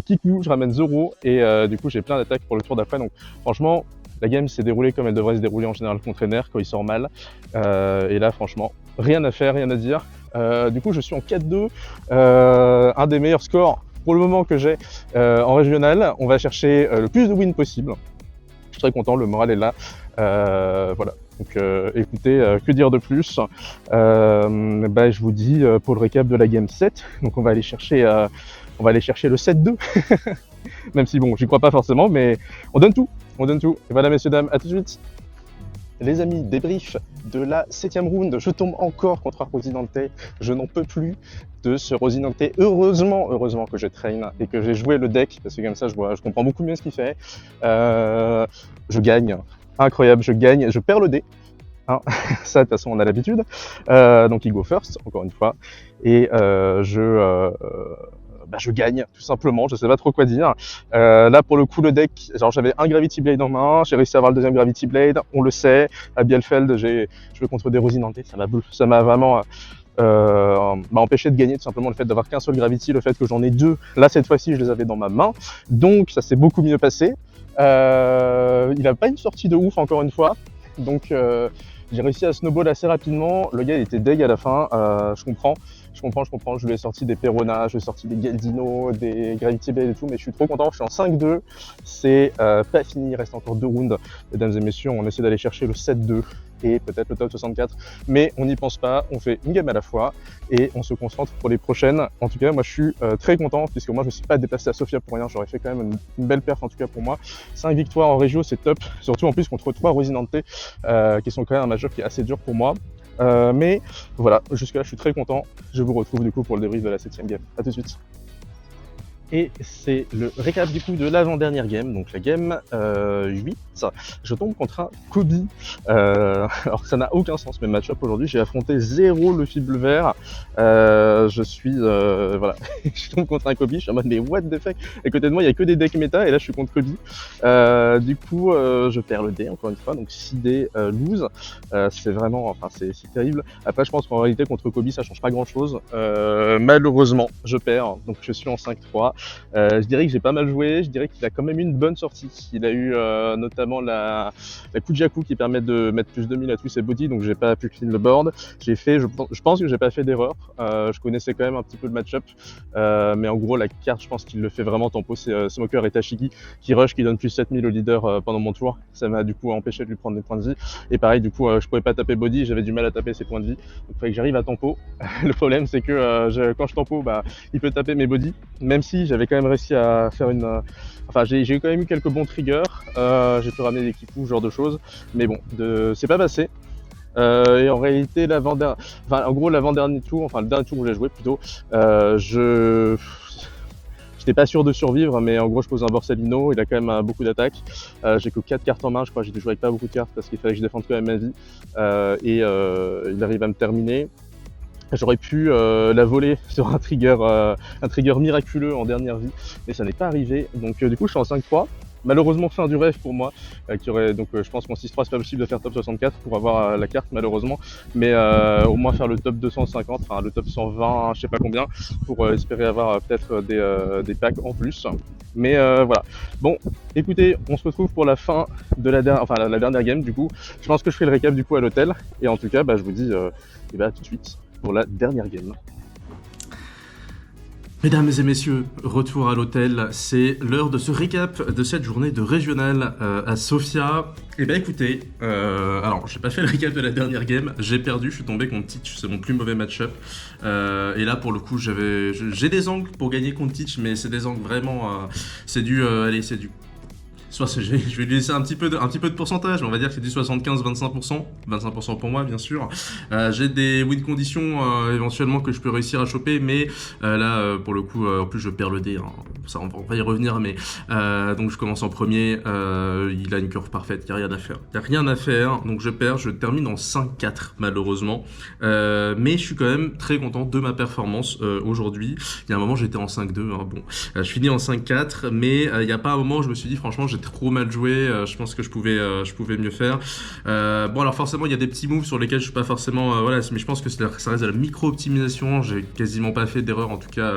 Kiku, je ramène Zoro, et du coup, j'ai plein d'attaques pour le tour d'après. Donc, franchement, la game s'est déroulée comme elle devrait se dérouler en général contre Ener quand il sort mal. Et là, franchement, rien à faire, rien à dire. Du coup, je suis en 4-2, un des meilleurs scores pour le moment que j'ai en régional. On va chercher le plus de wins possible. Je suis très content, le moral est là. Voilà. Donc écoutez, que dire de plus, je vous dis pour le récap de la game 7, donc on va aller chercher le 7-2, même si bon, j'y crois pas forcément, mais on donne tout, Et voilà messieurs, dames, à tout de suite. Les amis, débrief de la 7ème round, je tombe encore contre Rosinante, je n'en peux plus de ce Rosinante, heureusement que je traîne et que j'ai joué le deck, parce que comme ça je comprends beaucoup mieux ce qu'il fait, je gagne, incroyable, je gagne, je perds le dé, hein. Ça de toute façon on a l'habitude, donc il go first, encore une fois, et je gagne, tout simplement, je sais pas trop quoi dire. Là, pour le coup, le deck, genre j'avais un Gravity Blade en main, j'ai réussi à avoir le deuxième Gravity Blade, on le sait. À Bielefeld, je joué contre des Rosinante, ça m'a vraiment empêché de gagner, tout simplement, le fait d'avoir qu'un seul Gravity, le fait que j'en ai 2. Là, cette fois-ci, je les avais dans ma main, donc ça s'est beaucoup mieux passé. Il a pas une sortie de ouf, encore une fois, donc j'ai réussi à snowball assez rapidement. Le gars, il était deg à la fin, je comprends. Je lui ai sorti des Perona, je lui ai sorti des Galdino, des Gravity Blade et tout, mais je suis trop content. Je suis en 5-2. C'est pas fini, il reste encore 2 rounds. Mesdames et messieurs, on essaie d'aller chercher le 7-2 et peut-être le top 64. Mais on n'y pense pas, on fait une game à la fois et on se concentre pour les prochaines. En tout cas, moi je suis très content puisque moi je ne suis pas déplacé à Sofia pour rien. J'aurais fait quand même une belle perf en tout cas pour moi. 5 victoires en régio, c'est top. Surtout en plus contre 3 Rosinante qui sont quand même un match qui est assez dur pour moi. Mais voilà, jusque là je suis très content. Je vous retrouve du coup pour le débrief de la 7ème game. A tout de suite. Et c'est le récap du coup de l'avant-dernière game, donc la game 8. Je tombe contre un Kobe. Alors ça n'a aucun sens mes match-up aujourd'hui. J'ai affronté 0 le fible vert. Je suis voilà, je tombe contre un Kobe. Je suis en mode mais what the fuck. À côté de moi il y a que des decks méta et là je suis contre Kobe. Du coup je perds le dé encore une fois, donc 6 dés lose. C'est vraiment, enfin c'est terrible. Après je pense qu'en réalité contre Kobe ça change pas grand-chose. Malheureusement je perds, donc je suis en 5-3. Je dirais que j'ai pas mal joué, je dirais qu'il a quand même eu une bonne sortie. Il a eu notamment la Kujaku qui permet de mettre plus 2000 à tous ses body, donc j'ai pas pu clean le board. Je pense que j'ai pas fait d'erreur. Je connaissais quand même un petit peu le match-up, mais en gros la carte, je pense qu'il le fait vraiment tempo, c'est Smoker et Tashiki qui rush, qui donne plus 7000 au leader pendant mon tour. Ça m'a du coup empêché de lui prendre des points de vie. Et pareil, du coup, je pouvais pas taper body, j'avais du mal à taper ses points de vie. Donc il fallait que j'arrive à tempo. Le problème c'est que quand je tempo, il peut taper mes body, même si j'avais quand même réussi à faire une... Enfin, j'ai quand même eu quelques bons triggers, j'ai pu ramener des kipous, ce genre de choses, mais bon, c'est pas passé. Et en réalité, l'avant-dernier tour, enfin le dernier tour où j'ai joué plutôt, j'étais pas sûr de survivre, mais en gros je pose un Borsalino, il a quand même beaucoup d'attaques. J'ai que 4 cartes en main, je crois, j'ai joué avec pas beaucoup de cartes parce qu'il fallait que je défende quand même ma vie. Il arrive à me terminer. J'aurais pu la voler sur un trigger miraculeux en dernière vie, mais ça n'est pas arrivé. Donc du coup je suis en 5-3. Malheureusement fin du rêve pour moi, qui aurait donc je pense qu'en 6-3 c'est pas possible de faire top 64 pour avoir la carte malheureusement, mais au moins faire le top 250, enfin le top 120, je sais pas combien, pour espérer avoir peut-être des packs en plus. Mais voilà. Bon, écoutez, on se retrouve pour la fin de la dernière game du coup. Je pense que je fais le récap du coup à l'hôtel, et en tout cas je vous dis à tout de suite pour la dernière game. Mesdames et messieurs, retour à l'hôtel, c'est l'heure de ce récap de cette journée de régional à Sofia. Et écoutez, alors j'ai pas fait le récap de la dernière game, j'ai perdu, je suis tombé contre Teach, c'est mon plus mauvais match-up. Et là pour le coup j'ai des angles pour gagner contre Teach, mais c'est des angles vraiment, c'est du je vais lui laisser un petit peu de pourcentage, on va dire que c'est du 75-25%, 25% pour moi bien sûr. J'ai des win conditions éventuellement que je peux réussir à choper, mais là pour le coup en plus je perds le dé, hein. Ça on va y revenir, mais donc je commence en premier, il a une curve parfaite, il n'y a rien à faire, donc je perds, je termine en 5-4 malheureusement, mais je suis quand même très content de ma performance aujourd'hui. Il y a un moment j'étais en 5-2, hein. Bon, je finis en 5-4, mais il n'y a pas un moment où je me suis dit franchement j'ai trop mal joué, je pense que je pouvais mieux faire. Bon alors forcément il y a des petits moves sur lesquels je suis pas forcément voilà, mais je pense que ça reste de la micro-optimisation, j'ai quasiment pas fait d'erreur en tout cas,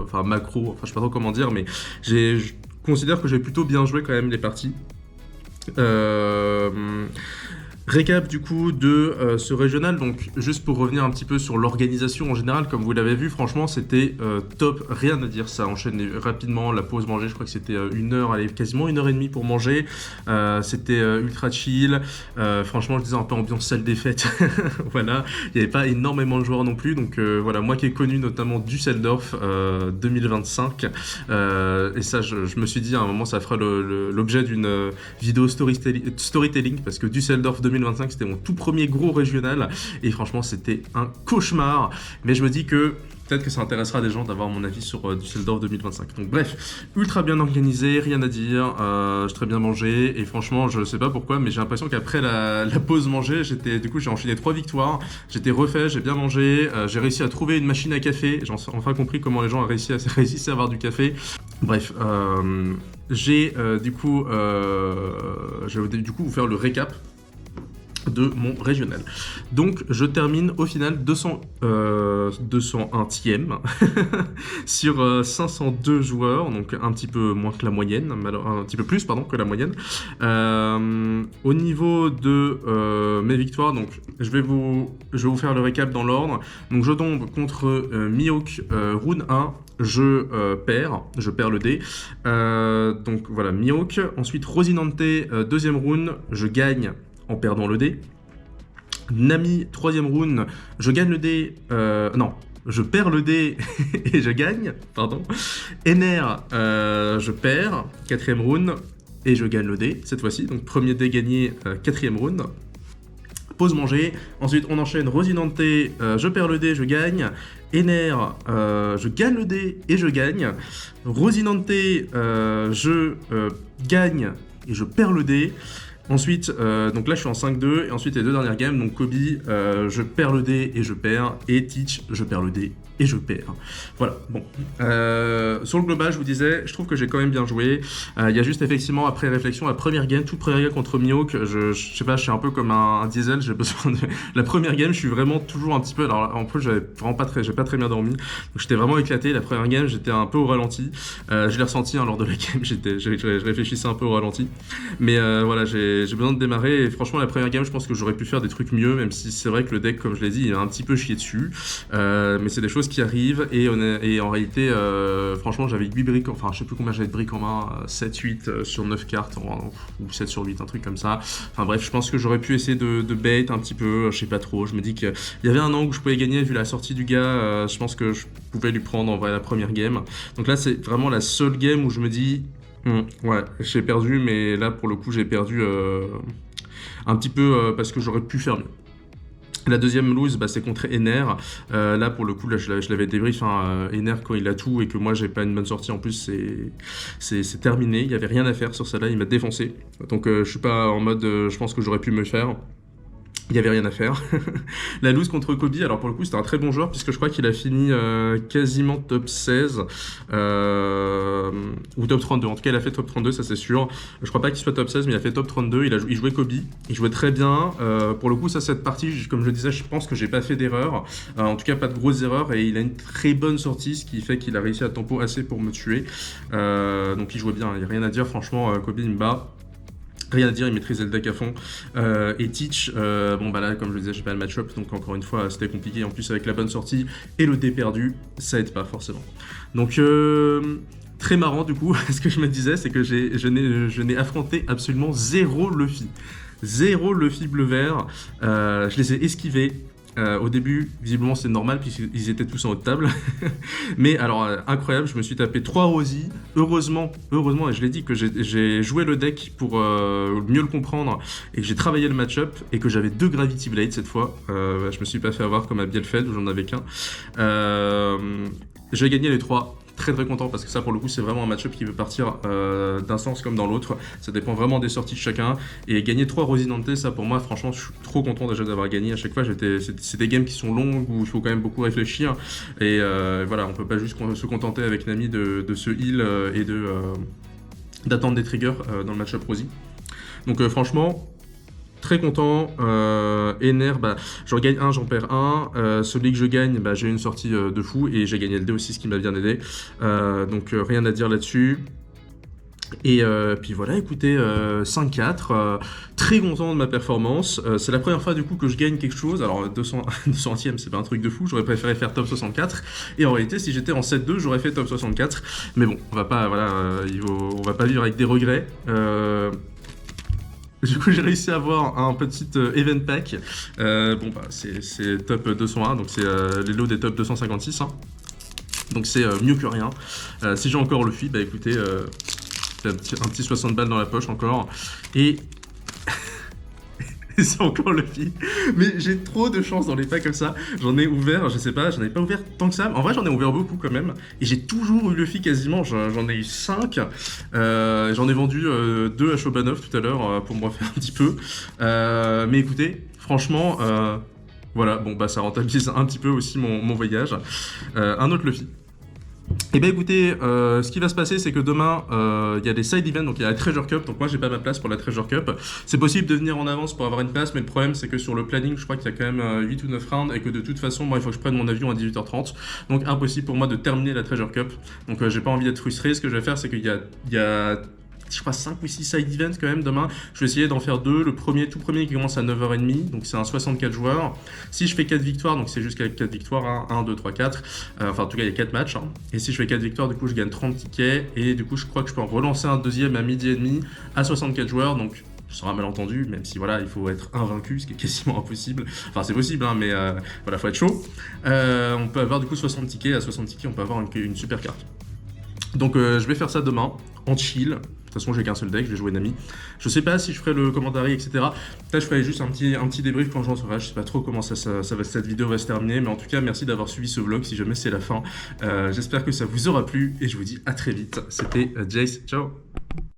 enfin macro, enfin je sais pas trop comment dire, mais je considère que j'ai plutôt bien joué quand même les parties. Récap du coup de ce régional, donc juste pour revenir un petit peu sur l'organisation en général, comme vous l'avez vu, franchement c'était top, rien à dire, ça enchaîne rapidement, la pause manger, je crois que c'était 1 heure, allez, quasiment 1 heure et demie pour manger, c'était ultra chill, franchement je disais un peu ambiance salle des fêtes, voilà, il n'y avait pas énormément de joueurs non plus, donc voilà, moi qui ai connu notamment Düsseldorf 2025, et ça je me suis dit à un moment ça fera l'objet d'une vidéo storytelling, parce que Düsseldorf 2025 c'était mon tout premier gros régional et franchement c'était un cauchemar, mais je me dis que peut-être que ça intéressera des gens d'avoir mon avis sur Düsseldorf 2025. Donc bref, ultra bien organisé, rien à dire, j'ai très bien mangé et franchement je sais pas pourquoi mais j'ai l'impression qu'après la pause manger j'ai enchaîné 3 victoires, j'étais refait, j'ai bien mangé, j'ai réussi à trouver une machine à café, j'ai enfin compris comment les gens réussissent à avoir du café. Bref, je vais du coup vous faire le récap de mon régional. Donc je termine au final 201e sur 502 joueurs, donc un petit peu moins que la moyenne, un petit peu plus pardon que la moyenne. Au niveau de mes victoires, donc je vais vous faire le récap dans l'ordre. Donc je tombe contre Mihawk round 1. Je perds le dé. Donc voilà, Mihawk. Ensuite Rosinante, deuxième round, je gagne en perdant le dé. Nami, troisième round, je gagne le dé. Non, je perds le dé et je gagne. Pardon. Ener, je perds. Quatrième round et je gagne le dé cette fois-ci. Donc premier dé gagné, quatrième round. Pause manger. Ensuite on enchaîne Rosinante, je perds le dé, je gagne. Ener, je gagne le dé et je gagne. Rosinante, je gagne et je perds le dé. Ensuite, donc là je suis en 5-2, et ensuite les 2 dernières games, donc Kobe, je perds le dé et je perds, et Teach, je perds le dé et je perds. Voilà, bon. Sur le global, je vous disais, je trouve que j'ai quand même bien joué. Il y a juste effectivement, après réflexion, la première game, toute première game contre Mihawk, je sais pas, je suis un peu comme un diesel, j'ai besoin de... La première game, je suis vraiment toujours un petit peu... Alors en plus, j'ai pas très bien dormi, donc j'étais vraiment éclaté. La première game, j'étais un peu au ralenti. Je l'ai ressenti lors de la game, je réfléchissais un peu au ralenti. Mais voilà, j'ai besoin de démarrer, et franchement la première game je pense que j'aurais pu faire des trucs mieux, même si c'est vrai que le deck comme je l'ai dit il a un petit peu chié dessus, mais c'est des choses qui arrivent, et en réalité franchement j'avais 8 briques, enfin je sais plus combien j'avais de briques en main, 7-8 sur 9 cartes, ou 7 sur 8, un truc comme ça, enfin bref je pense que j'aurais pu essayer de bait un petit peu, je sais pas trop, je me dis qu'il y avait un angle où je pouvais gagner vu la sortie du gars, je pense que je pouvais lui prendre en vrai la première game, donc là c'est vraiment la seule game où je me dis ouais, j'ai perdu, mais là pour le coup j'ai perdu un petit peu parce que j'aurais pu faire mieux. La deuxième lose, c'est contre Ener. Là pour le coup, là, je l'avais débrief. Ener quand il a tout et que moi j'ai pas une bonne sortie en plus, c'est terminé. Il y avait rien à faire sur celle-là, il m'a défoncé. Donc je suis pas en mode, je pense que j'aurais pu me le faire. Il n'y avait rien à faire. La lose contre Kobe, alors pour le coup c'était un très bon joueur puisque je crois qu'il a fini quasiment top 16 ou top 32, en tout cas il a fait top 32, ça c'est sûr. Je crois pas qu'il soit top 16 mais il a fait top 32, il jouait Kobe, il jouait très bien. Pour le coup ça, cette partie, comme je le disais, je pense que j'ai pas fait d'erreur, en tout cas pas de grosses erreurs, et il a une très bonne sortie, ce qui fait qu'il a réussi à tempo assez pour me tuer. Donc il jouait bien, il n'y a rien à dire, franchement Kobe il me bat. Rien à dire, il maîtrisait le deck à fond. Et Teach, bon là comme je le disais, j'ai pas le match-up, donc encore une fois c'était compliqué. En plus avec la bonne sortie et le dé perdu, ça aide pas forcément. Donc très marrant du coup, ce que je me disais, c'est que je n'ai affronté absolument zéro Luffy. Zéro Luffy bleu-vert, je les ai esquivés. Au début, visiblement c'est normal puisqu'ils étaient tous en haut de table. Mais alors, incroyable, je me suis tapé 3 Rosy. Heureusement, et je l'ai dit, que j'ai joué le deck pour mieux le comprendre et que j'ai travaillé le match-up et que j'avais 2 Gravity Blade cette fois. Je me suis pas fait avoir comme à Bielfeld où j'en avais qu'un. J'ai gagné les 3. Très très content parce que ça pour le coup c'est vraiment un match-up qui veut partir d'un sens comme dans l'autre, ça dépend vraiment des sorties de chacun, et gagner 3 Rosinante, ça pour moi franchement je suis trop content déjà d'avoir gagné. À chaque fois c'est des games qui sont longues où il faut quand même beaucoup réfléchir, et voilà, on peut pas juste se contenter avec Nami de ce heal d'attendre des triggers dans le match-up Rosie. Donc franchement, très content. Ener, bah, j'en gagne un, j'en perds un. Celui que je gagne, bah, j'ai eu une sortie de fou et j'ai gagné le dé aussi, ce qui m'a bien aidé. Donc rien à dire là-dessus. Et puis voilà, écoutez, 5-4, très content de ma performance. C'est la première fois du coup que je gagne quelque chose. Alors 200e, c'est pas un truc de fou, j'aurais préféré faire top 64. Et en réalité, si j'étais en 7-2, j'aurais fait top 64. Mais bon, on va pas, voilà, on va pas vivre avec des regrets. Du coup, j'ai réussi à avoir un petit event pack. Bon, bah, c'est top 201, donc c'est les lots des top 256. Hein. Donc c'est mieux que rien. Si j'ai encore le FI, bah écoutez, un petit 60 balles dans la poche encore. Et c'est encore le FI. Mais j'ai trop de chance dans les packs comme ça. J'en ai ouvert, je sais pas, j'en avais pas ouvert tant que ça. En vrai, j'en ai ouvert beaucoup quand même. Et j'ai toujours eu le FI quasiment. J'en ai eu 5. J'en ai vendu 2 à Chobanov tout à l'heure pour me refaire un petit peu. Mais écoutez, franchement, voilà, bon bah ça rentabilise un petit peu aussi mon voyage. Un autre Luffy. Et bah écoutez, ce qui va se passer, c'est que demain, il y a des side events, donc il y a la Treasure Cup, donc moi j'ai pas ma place pour la Treasure Cup. C'est possible de venir en avance pour avoir une place, mais le problème c'est que sur le planning, je crois qu'il y a quand même 8 ou 9 rounds, et que de toute façon, moi il faut que je prenne mon avion à 18h30, donc impossible pour moi de terminer la Treasure Cup. Donc j'ai pas envie d'être frustré, ce que je vais faire, c'est qu'il y a je crois 5 ou 6 side events quand même demain. Je vais essayer d'en faire 2. Le tout premier qui commence à 9h30, donc c'est un 64 joueurs. Si je fais 4 victoires, donc c'est jusqu'à 4 victoires, 1, 2, 3, 4. Enfin en tout cas il y a 4 matchs. Hein. Et si je fais 4 victoires, du coup je gagne 30 tickets. Et du coup je crois que je peux en relancer un deuxième à midi et demi à 64 joueurs. Donc ce sera mal entendu, même si voilà, il faut être invaincu, ce qui est quasiment impossible. Enfin c'est possible, hein, mais voilà, faut être chaud. On peut avoir du coup 60 tickets. À 60 tickets, on peut avoir une super carte. Donc je vais faire ça demain, en chill. De toute façon, j'ai qu'un seul deck, je vais jouer Nami. Je sais pas si je ferai le commentary, etc. Là, je ferai juste un petit débrief quand j'en serai. Je sais pas trop comment cette vidéo va se terminer, mais en tout cas, merci d'avoir suivi ce vlog si jamais c'est la fin. J'espère que ça vous aura plu et je vous dis à très vite. C'était Jace, ciao.